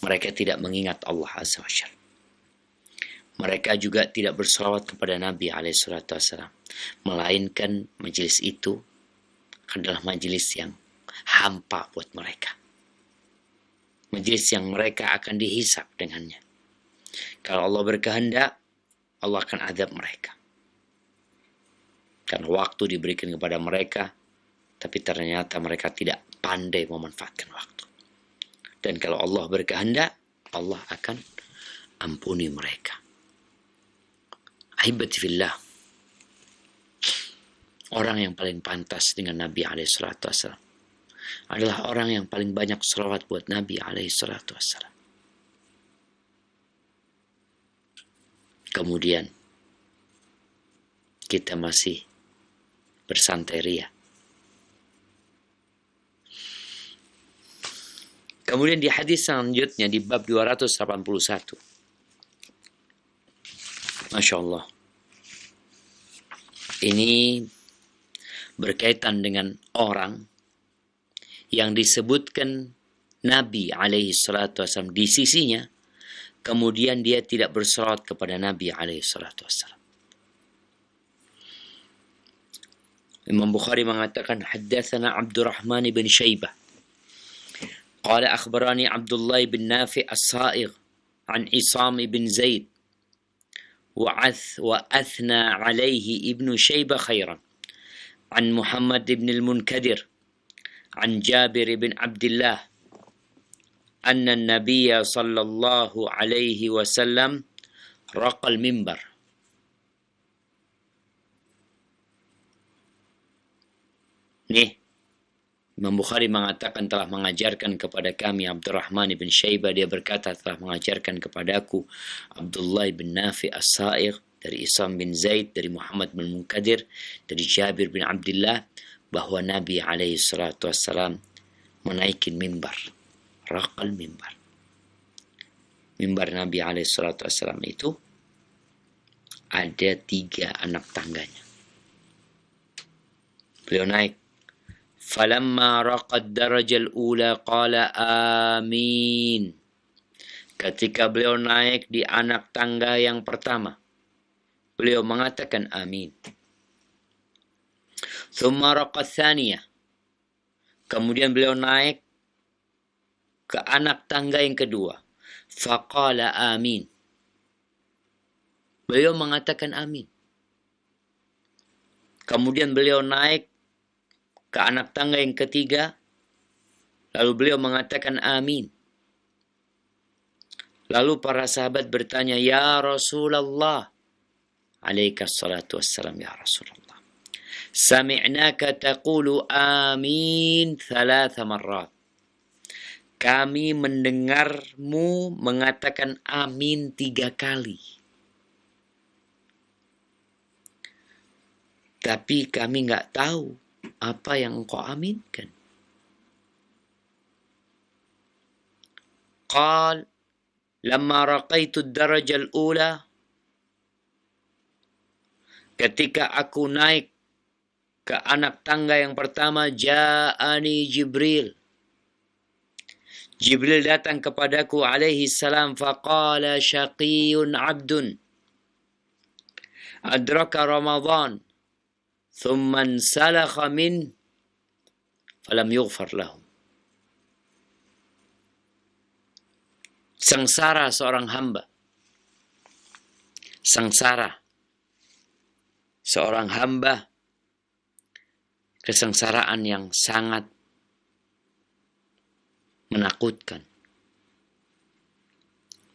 mereka tidak mengingat Allah Azza wa Jalla. Mereka juga tidak berselawat kepada Nabi SAW, melainkan majelis itu adalah majelis yang hampa buat mereka. Majelis yang mereka akan dihisab dengannya. Kalau Allah berkehendak, Allah akan azab mereka. Karena waktu diberikan kepada mereka, tapi ternyata mereka tidak pandai memanfaatkan waktu. Dan kalau Allah berkehendak, Allah akan ampuni mereka. Ahibati fillah, orang yang paling pantas dengan Nabi SAW adalah orang yang paling banyak selawat buat Nabi SAW. Kemudian kita masih bersantai ria. Kemudian di hadis selanjutnya di bab 281. Masya Allah. Ini berkaitan dengan orang yang disebutkan Nabi SAW di sisinya, kemudian dia tidak bersalawat kepada Nabi SAW. Imam Bukhari mengatakan, "Haddatsana Abdurrahman bin Syaibah qala akhbarani Abdullah bin Nafi' as-Sa'igh an Isam bin Zaid وأثنى عليه ابن شيبة خيرا عن محمد بن المنكدر عن جابر بن عبد الله أن النبي صلى الله عليه وسلم رقى المنبر." Nih, Imam Bukhari mengatakan telah mengajarkan kepada kami Abdurrahman bin Syaibah, dia berkata telah mengajarkan kepadaku Abdullah bin Nafi as-Sa'igh dari Isam bin Zaid, dari Muhammad bin Munkadir, dari Jabir bin Abdullah, bahwa Nabi SAW menaikin mimbar, raqal mimbar. Mimbar Nabi SAW itu ada 3 anak tangganya. Beliau naik. Falamma raqad darajal ula qala amin. Ketika beliau naik di anak tangga yang pertama, beliau mengatakan amin. Thumma raqad thaniyah. Kemudian beliau naik ke anak tangga yang kedua. Faqala amin. Beliau mengatakan amin. Kemudian beliau naik ke anak tangga yang ketiga, lalu beliau mengatakan amin. Lalu para sahabat bertanya, "Ya Rasulullah," alaikas salatu wassalam, "Ya Rasulullah, sami'naka taqulu amin 3 marrat." Kami mendengarmu mengatakan amin 3 kali. Tapi kami nggak tahu apa yang engkau aminkan. Qal, lamma raqaitu ad-daraja al-ula, ketika aku naik ke anak tangga yang pertama, ja'ani Jibril. Jibril datang kepadaku alaihi salam, faqala syaqiyun abdun adraka Ramadan ثم انسلخ منه فلم يغفر له. Sengsara seorang hamba. Sengsara seorang hamba, kesengsaraan yang sangat menakutkan.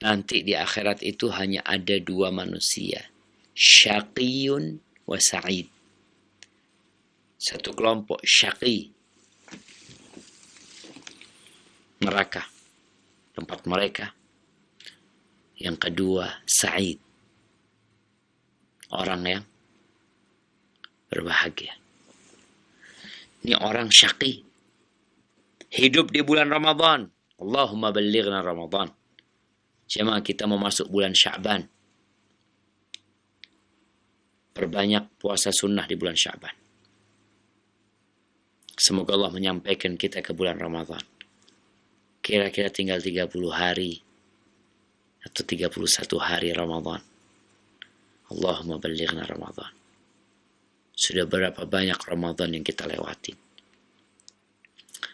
Nanti di akhirat itu hanya ada 2 manusia, syaqiyun wa sa'id. Satu kelompok syaqi, neraka tempat mereka. Yang kedua sa'id, orang yang berbahagia. Ini orang syaqi, hidup di bulan Ramadan. Allahumma ballighna Ramadan. Jemaah, kita mau masuk bulan Sya'ban. Perbanyak puasa sunnah di bulan Sya'ban. Semoga Allah menyampaikan kita ke bulan Ramadan. Kira-kira tinggal 30 hari atau 31 hari Ramadan. Allahumma ballighna Ramadan. Sudah berapa banyak Ramadan yang kita lewati.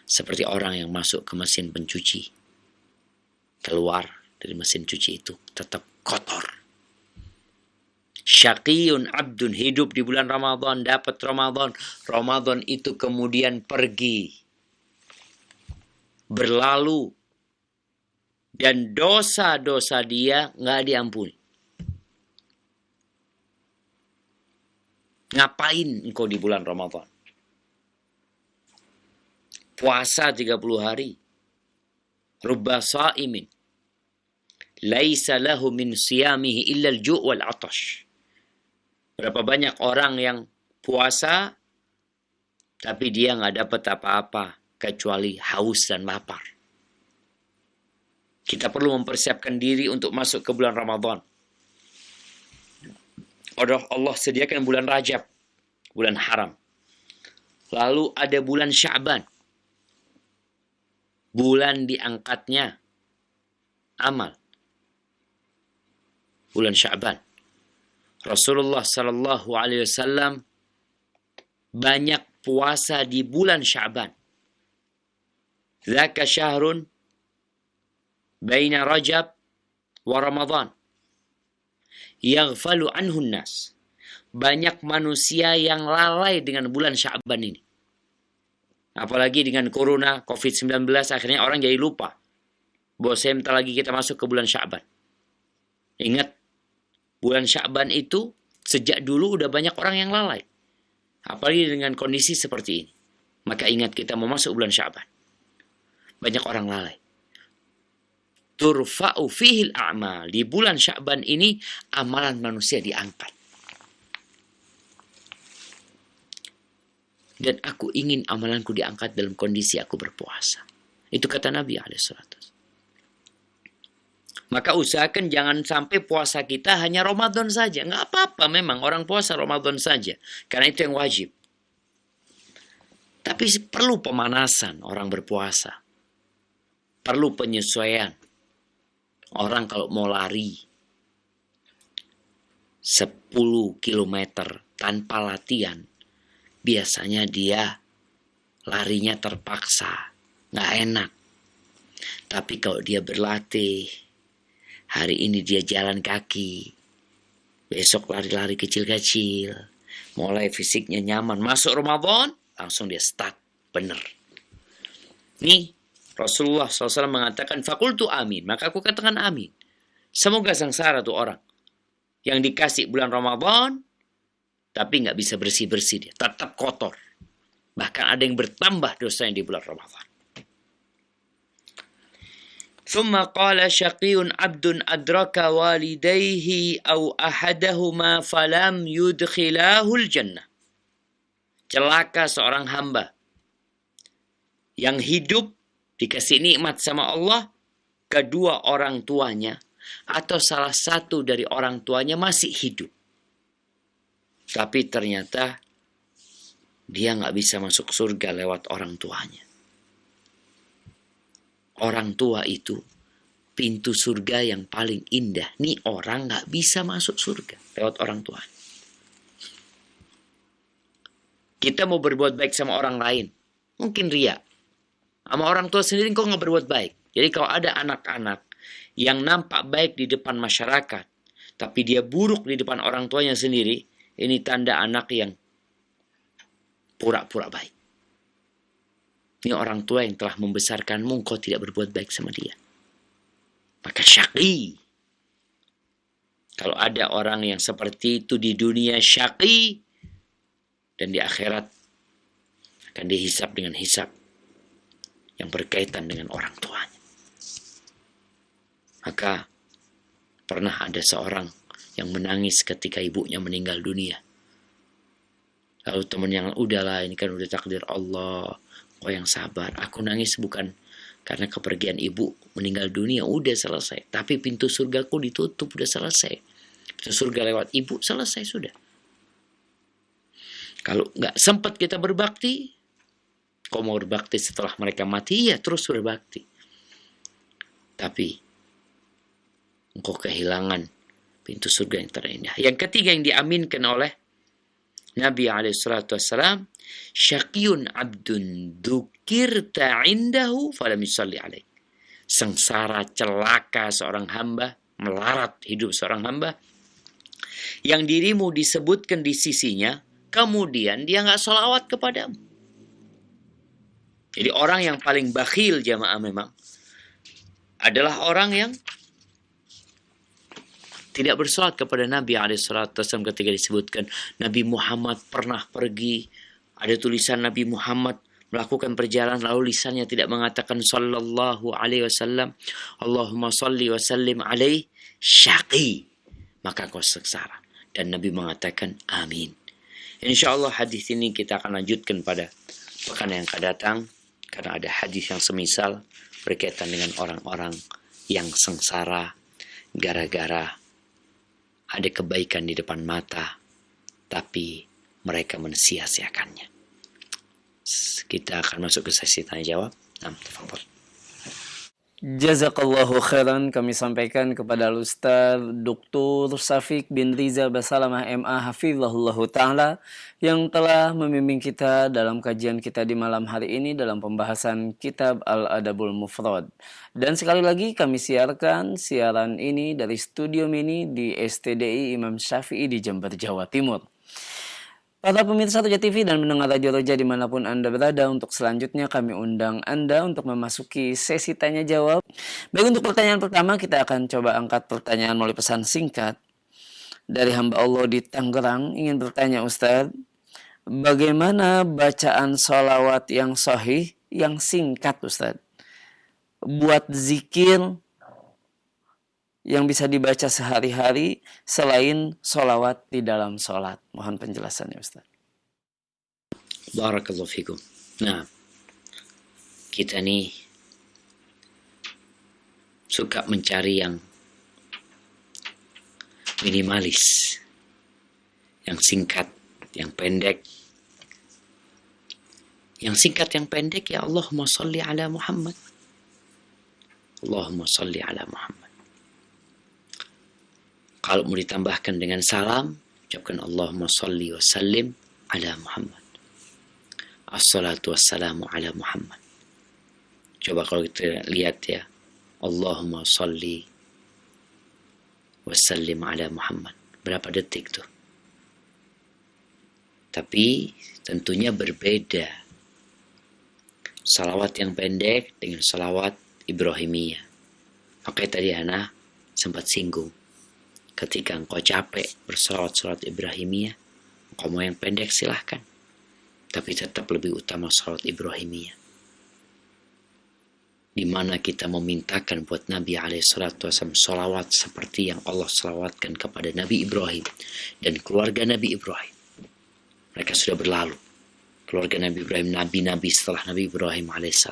Seperti orang yang masuk ke mesin pencuci. Keluar dari mesin cuci itu tetap kotor. Syaqiyun abdun, hidup di bulan Ramadan, dapat Ramadan. Ramadan itu kemudian pergi, berlalu, dan dosa-dosa dia nggak diampuni. Ngapain engkau di bulan Ramadan? Puasa 30 hari. Rubba sa'imin laisa lahu min siyamihi illa al-ju' wal 'atash. Berapa banyak orang yang puasa tapi dia nggak dapat apa-apa kecuali haus dan lapar. Kita perlu mempersiapkan diri untuk masuk ke bulan Ramadan. Allah sediakan bulan Rajab, bulan haram. Lalu ada bulan Sya'ban, bulan diangkatnya amal. Bulan Sya'ban. Rasulullah sallallahu alaihi wasallam banyak puasa di bulan Sya'ban. Dzaka syahrun baina Rajab wa Ramadan. Yaghfalu anhu nas. Banyak manusia yang lalai dengan bulan Sya'ban ini. Apalagi dengan corona, COVID-19, akhirnya orang jadi lupa bahwa sebentar lagi kita masuk ke bulan Sya'ban. Ingat, bulan Sya'ban itu sejak dulu udah banyak orang yang lalai. Apalagi dengan kondisi seperti ini. Maka ingat, kita mau masuk bulan Sya'ban. Banyak orang lalai. Turfa'u fihil a'mal. Di bulan Sya'ban ini, amalan manusia diangkat. Dan aku ingin amalanku diangkat dalam kondisi aku berpuasa. Itu kata Nabi SAW. Maka usahakan jangan sampai puasa kita hanya Ramadan saja. Nggak apa-apa memang orang puasa Ramadan saja. Karena itu yang wajib. Tapi perlu pemanasan orang berpuasa. Perlu penyesuaian. Orang kalau mau lari 10 kilometer tanpa latihan, biasanya dia larinya terpaksa. Nggak enak. Tapi kalau dia berlatih, hari ini dia jalan kaki, besok lari-lari kecil-kecil, mulai fisiknya nyaman, masuk Ramadan, langsung dia start, bener. Nih, Rasulullah SAW mengatakan, fakultu amin, maka aku katakan amin. Semoga sengsara tuh orang yang dikasih bulan Ramadan, tapi nggak bisa bersih-bersih dia, tetap kotor. Bahkan ada yang bertambah dosanya di bulan Ramadan. ثم قال شقي عبد أدرك والديه أو أحدهما فلم يدخلاه الجنة. Celaka seorang hamba yang hidup dikasih nikmat sama Allah, kedua orang tuanya atau salah satu dari orang tuanya masih hidup, tapi ternyata dia nggak bisa masuk surga lewat orang tuanya. Orang tua itu pintu surga yang paling indah. Nih orang nggak bisa masuk surga lewat orang tua. Kita mau berbuat baik sama orang lain, mungkin ria. Sama orang tua sendiri kok nggak berbuat baik. Jadi kalau ada anak-anak yang nampak baik di depan masyarakat, tapi dia buruk di depan orang tuanya sendiri, ini tanda anak yang pura-pura baik. Ini orang tua yang telah membesarkanmu, engkau tidak berbuat baik sama dia. Maka syaqi. Kalau ada orang yang seperti itu di dunia, syaqi. Dan di akhirat akan dihisab dengan hisab yang berkaitan dengan orang tuanya. Maka pernah ada seorang yang menangis ketika ibunya meninggal dunia. Lalu teman yang, udahlah ini kan udah takdir Allah, kau yang sabar. Aku nangis bukan karena kepergian ibu meninggal dunia, udah selesai. Tapi pintu surgaku ditutup, udah selesai. Pintu surga lewat ibu, selesai sudah. Kalau nggak sempat kita berbakti, kau mau berbakti setelah mereka mati, ya terus berbakti. Tapi engkau kehilangan pintu surga yang terindah. Yang ketiga yang diaminkan oleh Nabi SAW, syaqiyun abdun dzukirta indahu falam yusalli alaik. Sengsara, celaka seorang hamba, melarat hidup seorang hamba, yang dirimu disebutkan di sisinya, kemudian dia nggak sholawat kepadamu. Jadi orang yang paling bakhil jamaah memang adalah orang yang tidak bersolat kepada Nabi SAW ketika disebutkan Nabi Muhammad pernah pergi. Ada tulisan Nabi Muhammad melakukan perjalanan lalu lisannya tidak mengatakan sallallahu alaihi wasallam, Allahumma salli wa sallim alaihi, syaqi. Maka kau sengsara. Dan Nabi mengatakan amin. InsyaAllah hadis ini kita akan lanjutkan pada pekan yang akan datang. Karena ada hadis yang semisal berkaitan dengan orang-orang yang sengsara gara-gara ada kebaikan di depan mata, tapi mereka mensia-siakannya. Kita akan masuk ke sesi tanya jawab. Tafadhol. Jazakallahu khairan, kami sampaikan kepada Ustaz Dr. Syafiq bin Riza Basalamah MA Hafizahullah Ta'ala yang telah membimbing kita dalam kajian kita di malam hari ini dalam pembahasan kitab Al-Adabul Mufrad. Dan sekali lagi kami siarkan siaran ini dari studio mini di STDI Imam Syafi'i di Jember, Jawa Timur. Para pemirsa Roja TV dan mendengar Radio Roja dimanapun Anda berada, untuk selanjutnya kami undang Anda untuk memasuki sesi tanya jawab. Baik, untuk pertanyaan pertama kita akan coba angkat pertanyaan melalui pesan singkat dari hamba Allah di Tangerang. Ingin bertanya Ustaz, bagaimana bacaan sholawat yang sahih, yang singkat Ustaz, buat zikir yang bisa dibaca sehari-hari selain sholawat di dalam sholat? Mohon penjelasannya Ustaz. Barakallahu fikum. Nah, kita nih suka mencari yang minimalis, yang singkat, yang pendek. Yang singkat, yang pendek, ya Allahumma salli ala Muhammad. Allahumma salli ala Muhammad. Kalau mau ditambahkan dengan salam, ucapkan Allahumma salli wa sallim ala Muhammad. Assalatu wassalamu ala Muhammad. Coba kalau kita lihat ya, Allahumma salli wa sallim ala Muhammad. Berapa detik tuh? Tapi tentunya berbeda. Salawat yang pendek dengan salawat Ibrahimiyah. Oke, tadi Ana sempat singgung. Ketika engkau capek bersalawat-salawat Ibrahimiyah, engkau mau yang pendek silahkan. Tapi tetap lebih utama salawat Ibrahimiyah. Di mana kita memintakan buat Nabi SAW salawat seperti yang Allah salawatkan kepada Nabi Ibrahim dan keluarga Nabi Ibrahim. Mereka sudah berlalu. Keluarga Nabi Ibrahim, nabi-nabi setelah Nabi Ibrahim AS.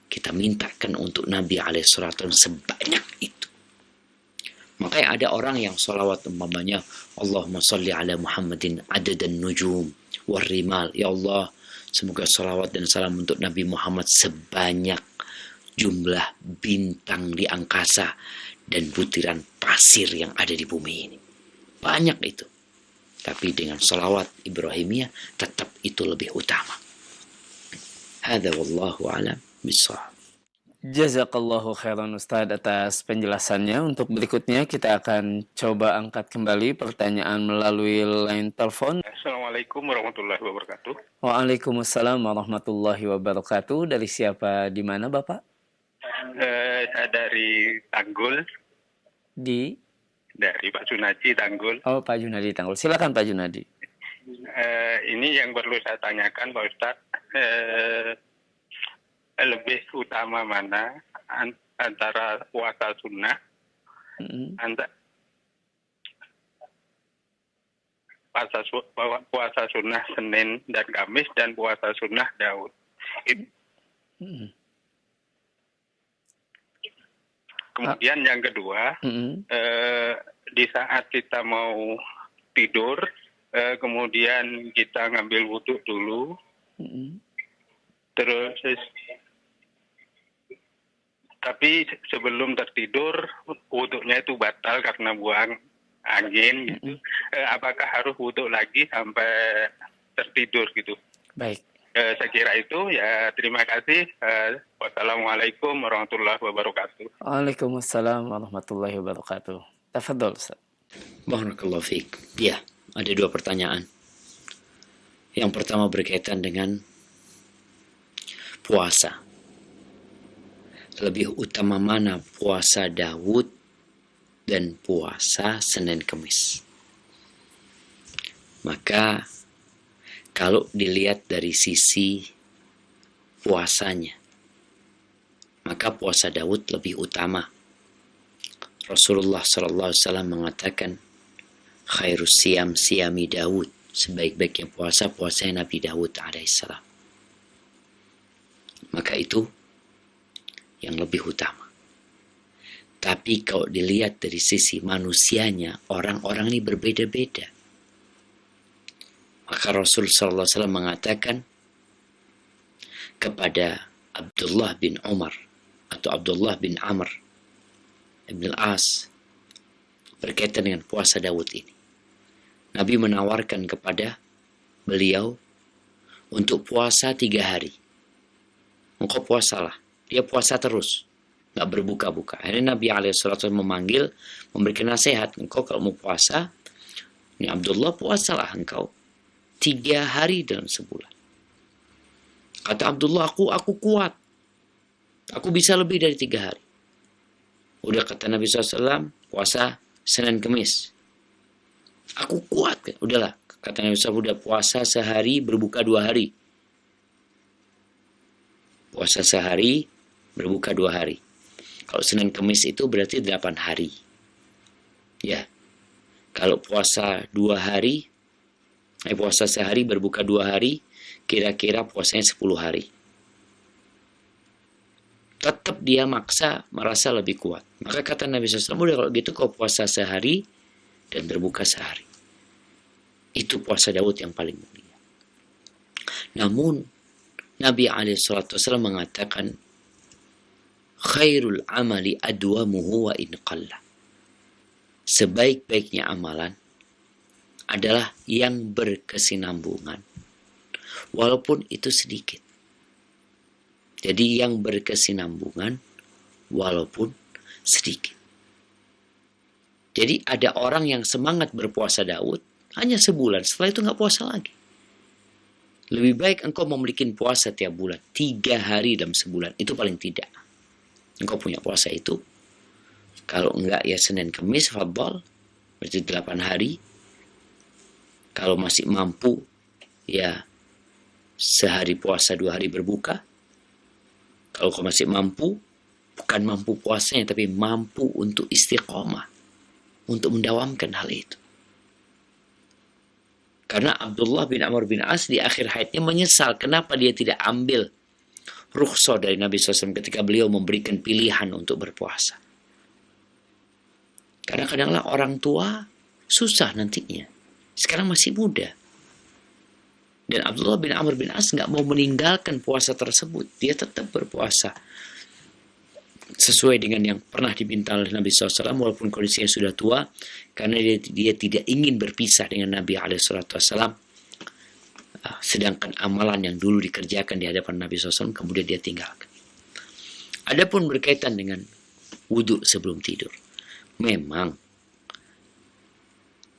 Kita mintakan untuk Nabi SAW sebanyak itu. Makanya ada orang yang salawat umpamanya Allahumma salli ala Muhammadin adadan nujum warrimal. Ya Allah, semoga salawat dan salam untuk Nabi Muhammad sebanyak jumlah bintang di angkasa dan butiran pasir yang ada di bumi ini. Banyak itu. Tapi dengan salawat Ibrahimiyah tetap itu lebih utama. Hadza wallahu a'lam bishawab. Jazakallahu khairan Ustaz atas penjelasannya. Untuk berikutnya kita akan coba angkat kembali pertanyaan melalui line telepon. Assalamualaikum warahmatullahi wabarakatuh. Waalaikumsalam warahmatullahi wabarakatuh. Dari siapa, di mana Bapak? Saya dari Tanggul. Dari Pak Junaji Tanggul. Oh, Pak Junadi Tanggul. Silakan Pak Junadi. ini yang perlu saya tanyakan Pak Ustadz, lebih utama mana antara puasa sunnah, puasa sunnah Senin dan Kamis dan puasa sunnah Daud. Kemudian yang kedua, di saat kita mau tidur, kemudian kita ngambil wudhu dulu, terus tapi sebelum tertidur wudhunya itu batal karena buang angin gitu. Apakah harus wudhu lagi sampai tertidur gitu? Baik. Saya kira itu ya. Terima kasih. Wassalamualaikum warahmatullahi wabarakatuh. Waalaikumsalam warahmatullahi wabarakatuh. Tafadhol Ustaz. Barakallahu fiik. Ya, ada dua pertanyaan. Yang pertama berkaitan dengan puasa. Lebih utama mana puasa Daud dan puasa Senin Kemis? Maka kalau dilihat dari sisi puasanya, maka puasa Daud lebih utama. Rasulullah SAW mengatakan, khairus siyam siyami Daud, sebaik-baiknya puasa puasanya Nabi Daud alaihissalam. Maka itu yang lebih utama. Tapi kalau dilihat dari sisi manusianya, orang-orang ini berbeda-beda. Maka Rasul SAW mengatakan kepada Abdullah bin Umar atau Abdullah bin Amr Ibn al-As berkaitan dengan puasa Daud ini. Nabi menawarkan kepada beliau untuk puasa 3 hari. Engkau puasalah. Dia puasa terus, nggak berbuka-buka. Akhirnya Nabi SAW memanggil, memberikan nasihat. Engkau kalau mau puasa, ini Abdullah, puasalah engkau 3 hari dalam sebulan. Kata Abdullah, aku kuat. Aku bisa lebih dari 3 hari. Udah kata Nabi SAW, puasa Senin Kemis. Aku kuat. Udahlah, kata Nabi SAW, udah puasa sehari, berbuka 2 hari. Puasa sehari, berbuka 2 hari. Kalau Senin Kemis itu berarti 8 hari. Ya. Kalau puasa 2 hari, puasa sehari, berbuka 2 hari, kira-kira puasanya 10 hari. Tetap dia maksa, merasa lebih kuat. Maka kata Nabi SAW, udah kalau gitu kau puasa sehari dan berbuka sehari. Itu puasa Daud yang paling mulia. Namun, Nabi SAW mengatakan, khairul amali adwamuhu wa in qalla. Sebaik-baiknya amalan adalah yang berkesinambungan, walaupun itu sedikit. Jadi yang berkesinambungan, walaupun sedikit. Jadi ada orang yang semangat berpuasa Daud, hanya sebulan, setelah itu nggak puasa lagi. Lebih baik engkau memiliki puasa tiap bulan, 3 hari dalam sebulan, itu paling tidak. Engkau punya puasa itu. Kalau enggak ya Senin Kemis, fadhal, berarti 8 hari. Kalau masih mampu, ya sehari puasa 2 hari berbuka. Kalau kau masih mampu, bukan mampu puasanya, tapi mampu untuk istiqomah, untuk mendawamkan hal itu. Karena Abdullah bin Amr bin As di akhir hayatnya menyesal kenapa dia tidak ambil rukhsah dari Nabi SAW ketika beliau memberikan pilihan untuk berpuasa. Karena kadang-kadang orang tua susah nantinya. Sekarang masih muda. Dan Abdullah bin Amr bin As nggak mau meninggalkan puasa tersebut. Dia tetap berpuasa. Sesuai dengan yang pernah diminta oleh Nabi SAW walaupun kondisinya sudah tua. Karena dia tidak ingin berpisah dengan Nabi SAW. Sedangkan amalan yang dulu dikerjakan di hadapan Nabi SAW kemudian dia tinggalkan. Adapun berkaitan dengan wudhu sebelum tidur. Memang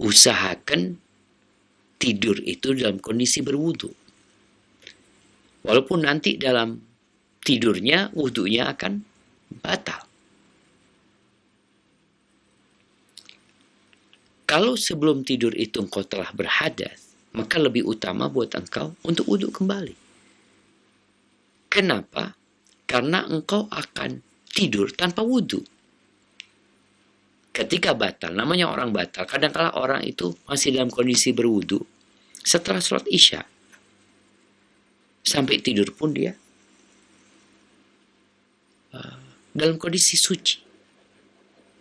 usahakan tidur itu dalam kondisi berwudhu. Walaupun nanti dalam tidurnya wudhunya akan batal. Kalau sebelum tidur itu engkau telah berhadas, maka lebih utama buat engkau untuk wudhu kembali. Kenapa? Karena engkau akan tidur tanpa wudhu. Ketika batal, namanya orang batal, kadang-kala orang itu masih dalam kondisi berwudhu. Setelah sholat isya, sampai tidur pun dia dalam kondisi suci.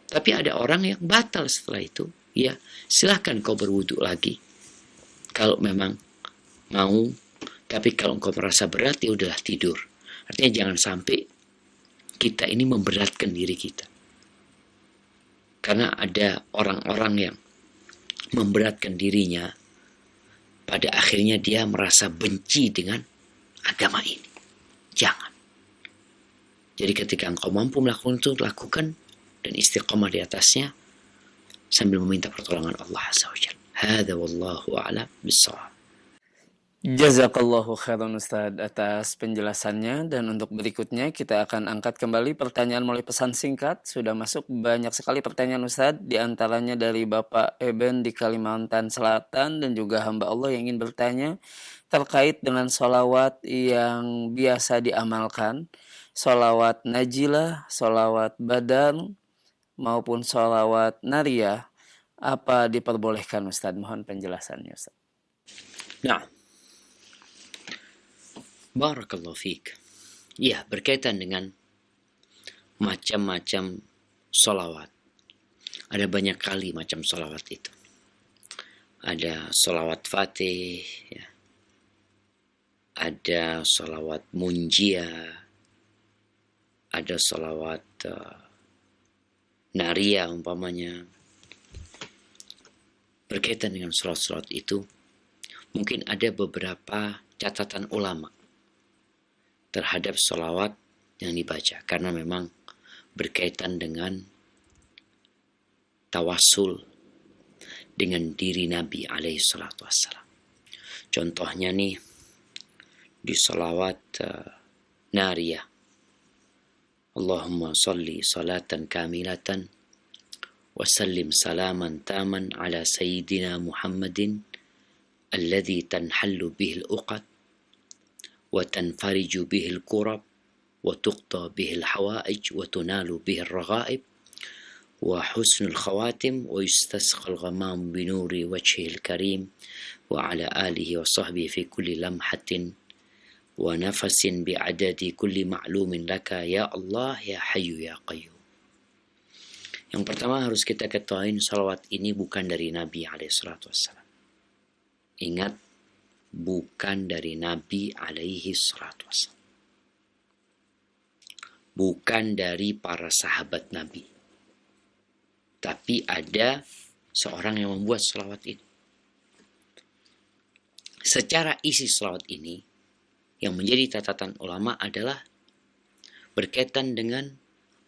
Tapi ada orang yang batal setelah itu, ya silahkan kau berwudhu lagi. Kalau memang mau, tapi kalau engkau merasa berat, ya udahlah tidur. Artinya jangan sampai kita ini memberatkan diri kita. Karena ada orang-orang yang memberatkan dirinya, pada akhirnya dia merasa benci dengan agama ini. Jangan. Jadi ketika engkau mampu melakukan itu, lakukan dan istiqamah di atasnya sambil meminta pertolongan Allah Azza wa Jalla. Hadza wallahu a'lam bissawab. Jazakallahu khairan Ustaz atas penjelasannya, dan untuk berikutnya kita akan angkat kembali pertanyaan melalui pesan singkat. Sudah masuk banyak sekali pertanyaan Ustaz, diantaranya dari Bapak Eben di Kalimantan Selatan, dan juga hamba Allah yang ingin bertanya terkait dengan sholawat yang biasa diamalkan, sholawat najilah, sholawat badar, maupun sholawat nariyah. Apa diperbolehkan Ustaz? Mohon penjelasannya Ustaz. Nah, barakallahu fiik. Ya, berkaitan dengan macam-macam sholawat. Ada banyak kali macam sholawat itu. Ada sholawat fatih, ya. Ada sholawat munjia, ada sholawat nariyah umpamanya. Berkaitan dengan sholawat-sholawat itu, mungkin ada beberapa catatan ulama terhadap sholawat yang dibaca, karena memang berkaitan dengan tawasul dengan diri Nabi alaihi salatu wassalam. Contohnya nih, di sholawat nariyah, Allahumma salli salatan kamilatan wa sallim salaman taman ala sayyidina Muhammadin alladhi tanhallu bihil uqad wa tanfariju bihil kurab wa tuqta bihil hawaij wa tunalu bihil raghaib wa husnul khawatim wa yustasqal ghamam binuri wajhil karim wa ala alihi wa sahbihi fi kulli lamhatin wa nafasin bi'adadi kulli ma'lumin laka ya Allah ya Hayyu ya Qayyum. Yang pertama harus kita ketahui, salawat ini bukan dari Nabi alaihissalatu wassalam. Ingat, bukan dari Nabi alaihi salatu wassalam. Bukan dari para sahabat Nabi. Tapi ada seorang yang membuat salawat ini. Secara isi salawat ini, yang menjadi catatan ulama adalah berkaitan dengan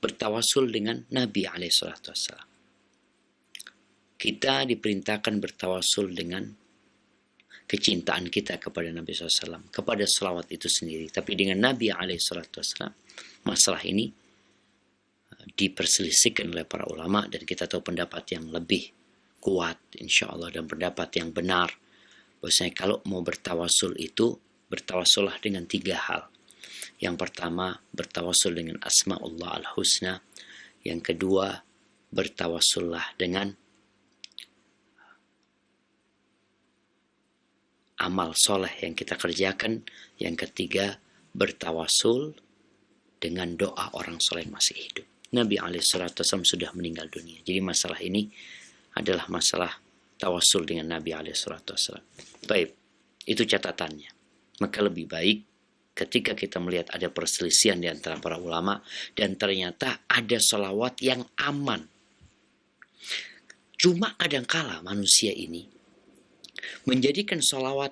bertawasul dengan Nabi alaihi salatu wassalam. Kita diperintahkan bertawasul dengan kecintaan kita kepada Nabi SAW, kepada salawat itu sendiri. Tapi dengan Nabi SAW, masalah ini diperselisihkan oleh para ulama, dan kita tahu pendapat yang lebih kuat insya Allah dan pendapat yang benar, bahwasanya kalau mau bertawasul itu, bertawasullah dengan 3 hal. Yang pertama, bertawasul dengan asma'ullah al-husna. Yang kedua, bertawasullah dengan amal soleh yang kita kerjakan. Yang ketiga, bertawasul dengan doa orang soleh yang masih hidup. Nabi alaihissalam sudah meninggal dunia. Jadi masalah ini adalah masalah tawasul dengan Nabi alaihissalam. Baik, itu catatannya. Maka lebih baik ketika kita melihat ada perselisihan di antara para ulama, dan ternyata ada sholawat yang aman. Cuma kadangkala manusia ini menjadikan sholawat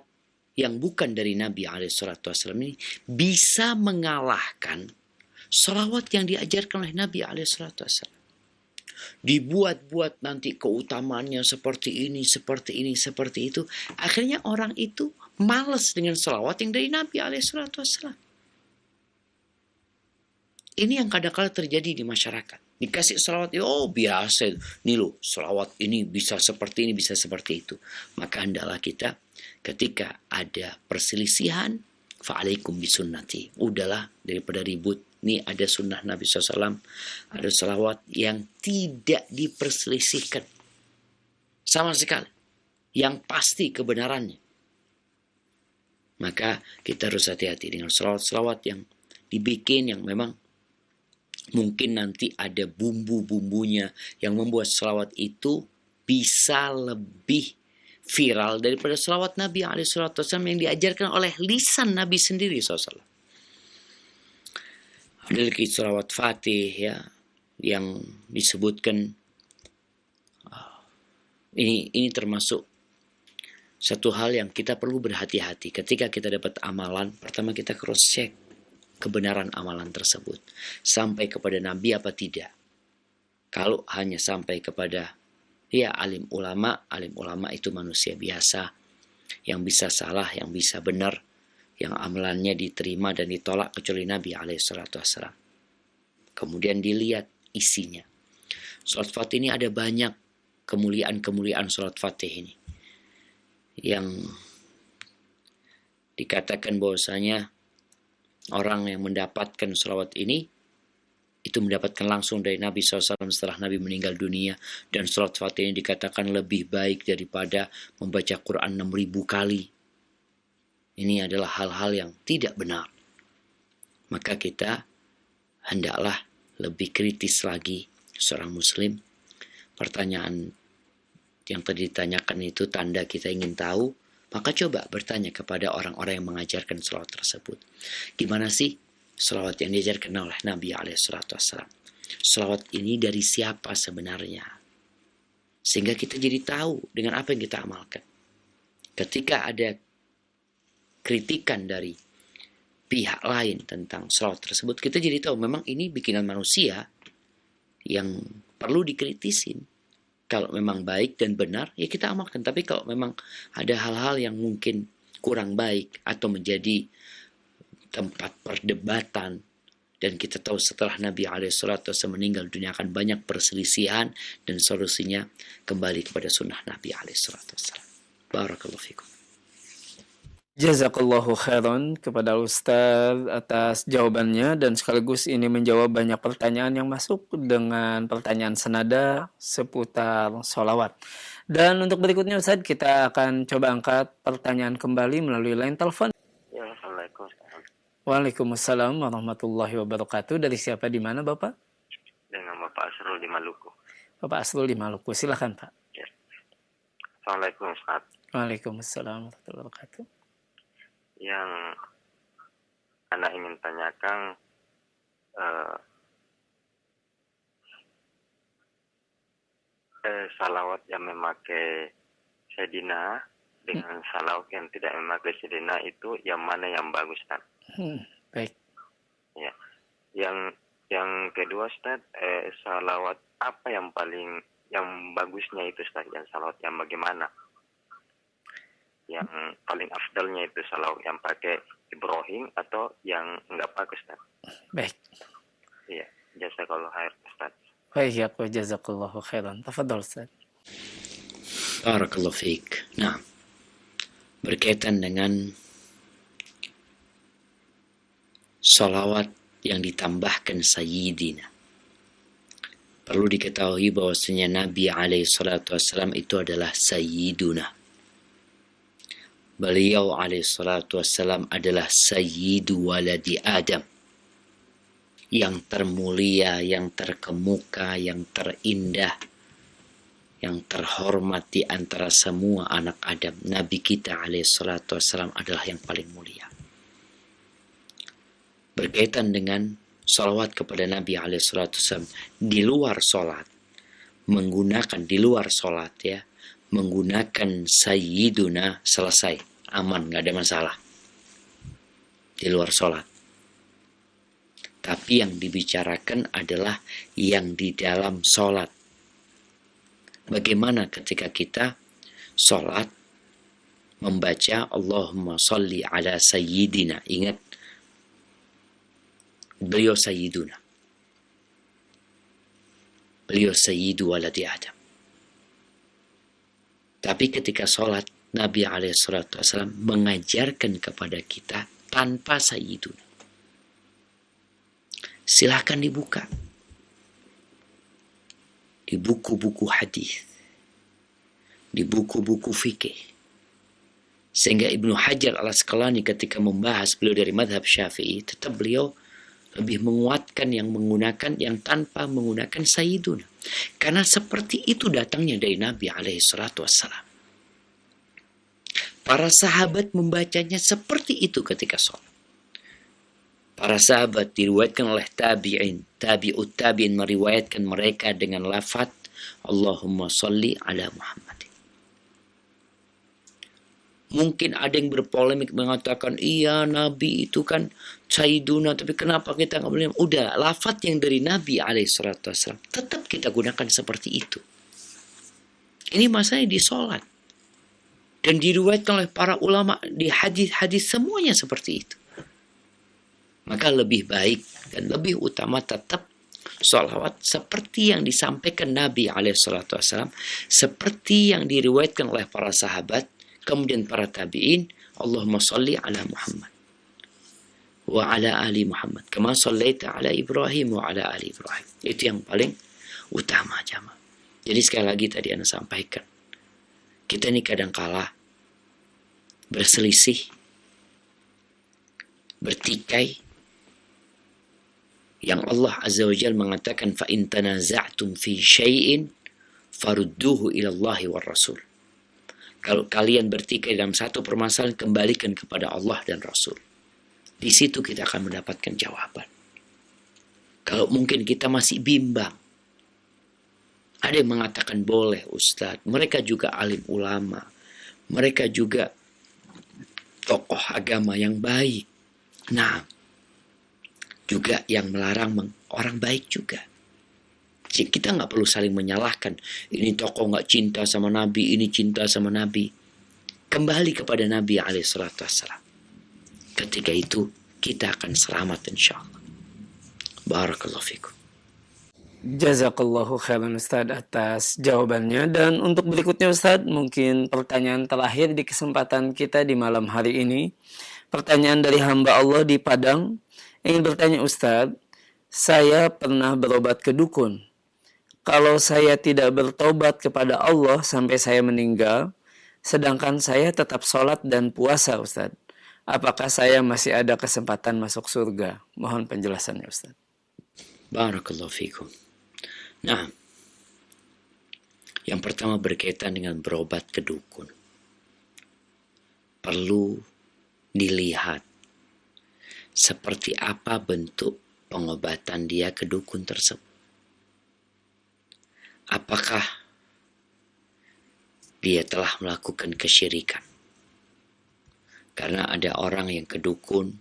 yang bukan dari Nabi SAW ini bisa mengalahkan sholawat yang diajarkan oleh Nabi SAW. Dibuat-buat nanti keutamaannya seperti ini, seperti ini, seperti itu. Akhirnya orang itu malas dengan sholawat yang dari Nabi SAW. Ini yang kadang-kadang terjadi di masyarakat. Dikasih salawat, oh biasa. Nih loh, salawat ini bisa seperti ini, bisa seperti itu. Maka hendaklah kita ketika ada perselisihan, fa'alaikum bisunnati. Udahlah, daripada ribut. Nih ada sunnah Nabi SAW, ada salawat yang tidak diperselisihkan sama sekali. Yang pasti kebenarannya. Maka kita harus hati-hati dengan salawat-salawat yang dibikin, yang memang mungkin nanti ada bumbu-bumbunya yang membuat selawat itu bisa lebih viral daripada selawat Nabi SAW yang diajarkan oleh lisan Nabi sendiri SAW. Ada lagi selawat Fatih ya, yang disebutkan. Ini termasuk satu hal yang kita perlu berhati-hati. Ketika kita dapat amalan, pertama kita cross check kebenaran amalan tersebut. Sampai kepada Nabi apa tidak. Kalau hanya sampai kepada alim ulama itu manusia biasa. Yang bisa salah, yang bisa benar. Yang amalannya diterima dan ditolak kecuali Nabi SAW. Kemudian dilihat isinya. Salat Fatih ini ada banyak kemuliaan-kemuliaan salat Fatih ini. Yang dikatakan bahwasanya orang yang mendapatkan salawat ini itu mendapatkan langsung dari Nabi SAW setelah Nabi meninggal dunia. Dan salat Fatih ini dikatakan lebih baik daripada membaca Quran 6.000 kali. Ini adalah hal-hal yang tidak benar. Maka kita hendaklah lebih kritis lagi seorang muslim. Pertanyaan yang tadi ditanyakan itu tanda kita ingin tahu. Maka coba bertanya kepada orang-orang yang mengajarkan selawat tersebut. Gimana sih selawat yang diajarkan oleh Nabi SAW? Selawat ini dari siapa sebenarnya? Sehingga kita jadi tahu dengan apa yang kita amalkan. Ketika ada kritikan dari pihak lain tentang selawat tersebut, kita jadi tahu memang ini bikinan manusia yang perlu dikritisin. Kalau memang baik dan benar, ya kita amalkan. Tapi kalau memang ada hal-hal yang mungkin kurang baik atau menjadi tempat perdebatan, dan kita tahu setelah Nabi SAW meninggal dunia akan banyak perselisihan, dan solusinya kembali kepada sunnah Nabi SAW. Barakallahu fikum. Jazakallahu khairan kepada Ustaz atas jawabannya, dan sekaligus ini menjawab banyak pertanyaan yang masuk dengan pertanyaan senada seputar sholawat. Dan untuk berikutnya Ustaz, kita akan coba angkat pertanyaan kembali melalui line telepon. Ya, Assalamualaikum. Waalaikumsalam warahmatullahi wabarakatuh. Dari siapa, di mana Bapak? Dengan Bapak Asrul di Maluku. Bapak Asrul di Maluku, silakan Pak. Ya. Assalamualaikum Ustaz. Waalaikumsalam warahmatullahi wabarakatuh. Yang anak ingin tanyakan, salawat yang memakai Sayyidina dengan salawat yang tidak memakai Sayyidina itu yang mana yang bagus, Ustaz? Baik. Ya. Yang kedua, Ustaz, salawat apa yang bagusnya itu, Ustaz? Yang salawat yang bagaimana? Yang paling afdalnya itu salawat yang pakai Ibrahim atau yang enggak pakai, Ustaz? Baik. Iya, jazakallahu khair, Ustaz. Baik, wa jazakallahu khairan. Tafadhal Ustaz. Barakallahu fiik. Nah, berkaitan dengan salawat yang ditambahkan Sayyidina. Perlu diketahui bahwasanya Nabi SAW itu adalah Sayyiduna. Beliau SAW adalah Sayyidu waladi Adam. Yang termulia, yang terkemuka, yang terindah, yang terhormat di antara semua anak Adam. Nabi kita SAW adalah yang paling mulia. Berkaitan dengan salawat kepada Nabi SAW di luar sholat, menggunakan di luar sholat ya, menggunakan Sayyiduna, selesai, aman, nggak ada masalah di luar sholat. Tapi yang dibicarakan adalah yang di dalam sholat. Bagaimana ketika kita sholat membaca Allahumma sholli ala Sayyidina. Ingat, beliau Sayyiduna. Beliau sayyidu waladi Adam. Tapi ketika sholat, Nabi SAW mengajarkan kepada kita tanpa sayyidun. Silahkan dibuka di buku-buku hadis, di buku-buku fikih. Sehingga Ibnu Hajar al-Asqalani ketika membahas beliau dari madhab Syafi'i, tetap beliau lebih menguatkan yang menggunakan yang tanpa menggunakan sayyidun. Karena seperti itu datangnya dari Nabi SAW. Para sahabat membacanya seperti itu ketika sholat. Para sahabat diriwayatkan oleh tabi'in, tabi'ut tabi'in meriwayatkan mereka dengan lafaz Allahumma salli ala Muhammad. Mungkin ada yang berpolemik mengatakan, iya Nabi itu kan Sayyiduna, tapi kenapa kita nggak boleh? Udah, lafaz yang dari Nabi SAW tetap kita gunakan seperti itu. Ini masalahnya di sholat. Dan diriwayatkan oleh para ulama di hadis-hadis semuanya seperti itu. Maka lebih baik dan lebih utama tetap sholawat seperti yang disampaikan Nabi SAW, seperti yang diriwayatkan oleh para sahabat, kemudian para tabi'in. Allahumma salli ala Muhammad wa ala ali Muhammad kama sallaita ala Ibrahim wa ala ali Ibrahim. Itu yang paling utama, jamaah. Jadi sekali lagi tadi Anda sampaikan, kita ini kadang kala berselisih, bertikai, yang Allah Azza wa Jalla mengatakan fa in tanaza'tum fi syai'in farudduhu ila Allah war Rasul. Kalau kalian bertikai dalam satu permasalahan, kembalikan kepada Allah dan Rasul. Di situ kita akan mendapatkan jawaban. Kalau mungkin kita masih bimbang, ada yang mengatakan boleh Ustadz, mereka juga alim ulama, mereka juga tokoh agama yang baik. Nah, juga yang melarang orang baik juga. Jadi kita nggak perlu saling menyalahkan. Ini tokoh nggak cinta sama Nabi, ini cinta sama Nabi. Kembali kepada Nabi SAW. Ketika itu kita akan selamat insyaAllah. Barakallahu fikum. Jazakallahu khairan Ustaz atas jawabannya. Dan untuk berikutnya Ustaz, mungkin pertanyaan terakhir di kesempatan kita di malam hari ini. Pertanyaan dari hamba Allah di Padang. Ingin bertanya Ustaz, saya pernah berobat ke dukun. Kalau saya tidak bertobat kepada Allah sampai saya meninggal, sedangkan saya tetap sholat dan puasa Ustaz, apakah saya masih ada kesempatan masuk surga? Mohon penjelasannya Ustaz. Barakallahu fikum. Nah, yang pertama berkaitan dengan berobat ke dukun. Perlu dilihat seperti apa bentuk pengobatan dia ke dukun tersebut. Apakah dia telah melakukan kesyirikan? Karena ada orang yang ke dukun,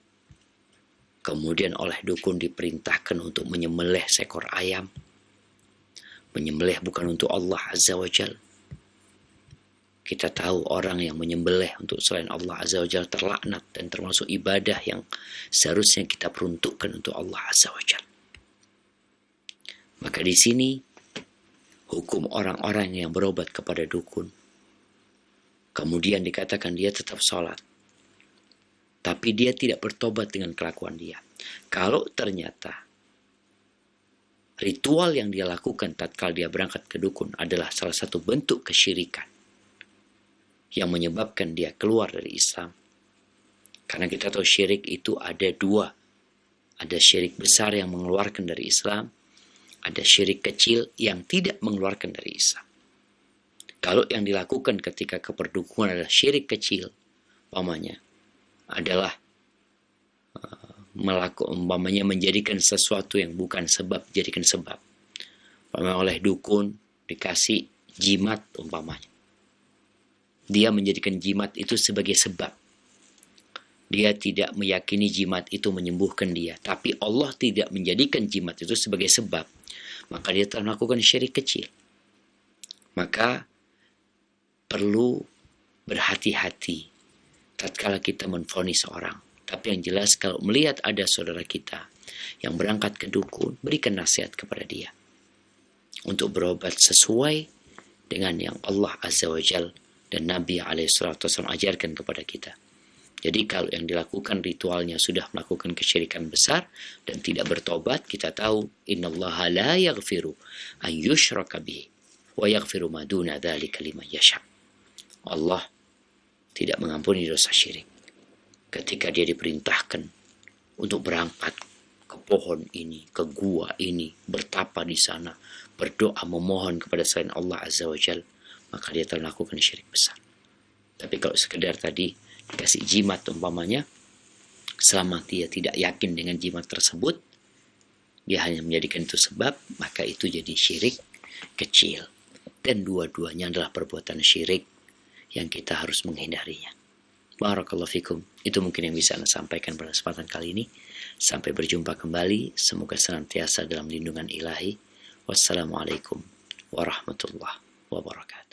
kemudian oleh dukun diperintahkan untuk menyembelih seekor ayam. Menyembelih bukan untuk Allah Azza wa Jalla. Kita tahu orang yang menyembelih untuk selain Allah Azza wa Jalla terlaknat dan termasuk ibadah yang seharusnya kita peruntukkan untuk Allah Azza wa Jalla. Maka di sini hukum orang-orang yang berobat kepada dukun, kemudian dikatakan dia tetap sholat, tapi dia tidak bertobat dengan kelakuan dia. Kalau ternyata ritual yang dia lakukan tatkala dia berangkat ke dukun adalah salah satu bentuk kesyirikan yang menyebabkan dia keluar dari Islam. Karena kita tahu syirik itu ada dua. Ada syirik besar yang mengeluarkan dari Islam, ada syirik kecil yang tidak mengeluarkan dari Islam. Kalau yang dilakukan ketika keperdukunan adalah syirik kecil, umpamanya adalah umpamanya menjadikan sesuatu yang bukan sebab jadikan sebab. Umpamanya oleh dukun dikasih jimat umpamanya. Dia menjadikan jimat itu sebagai sebab. Dia tidak meyakini jimat itu menyembuhkan dia, tapi Allah tidak menjadikan jimat itu sebagai sebab. Maka dia telah melakukan syirik kecil. Maka perlu berhati-hati tatkala kita menvonis seorang. Tapi yang jelas kalau melihat ada saudara kita yang berangkat ke dukun, berikan nasihat kepada dia. untuk berobat sesuai dengan yang Allah Azza wa Jal dan Nabi SAW ajarkan kepada kita. Jadi kalau yang dilakukan ritualnya sudah melakukan kesyirikan besar dan tidak bertobat, kita tahu innallaha la yaghfiru an yushraka bihi wa yaghfiru ma duna dzalika liman yasha. Allah tidak mengampuni dosa syirik. Ketika dia diperintahkan untuk berangkat ke pohon ini, ke gua ini, bertapa di sana, berdoa memohon kepada selain Allah Azza wa Jal, maka dia telah melakukan syirik besar. Tapi kalau sekedar tadi dikasih jimat umpamanya, selama dia tidak yakin dengan jimat tersebut, dia hanya menjadikan itu sebab, maka itu jadi syirik kecil. Dan dua-duanya adalah perbuatan syirik yang kita harus menghindarinya. Barakallahu fikum. Itu mungkin yang bisa Anda sampaikan pada kesempatan kali ini. Sampai berjumpa kembali. Semoga senantiasa dalam lindungan ilahi. Wassalamualaikum warahmatullahi wabarakatuh.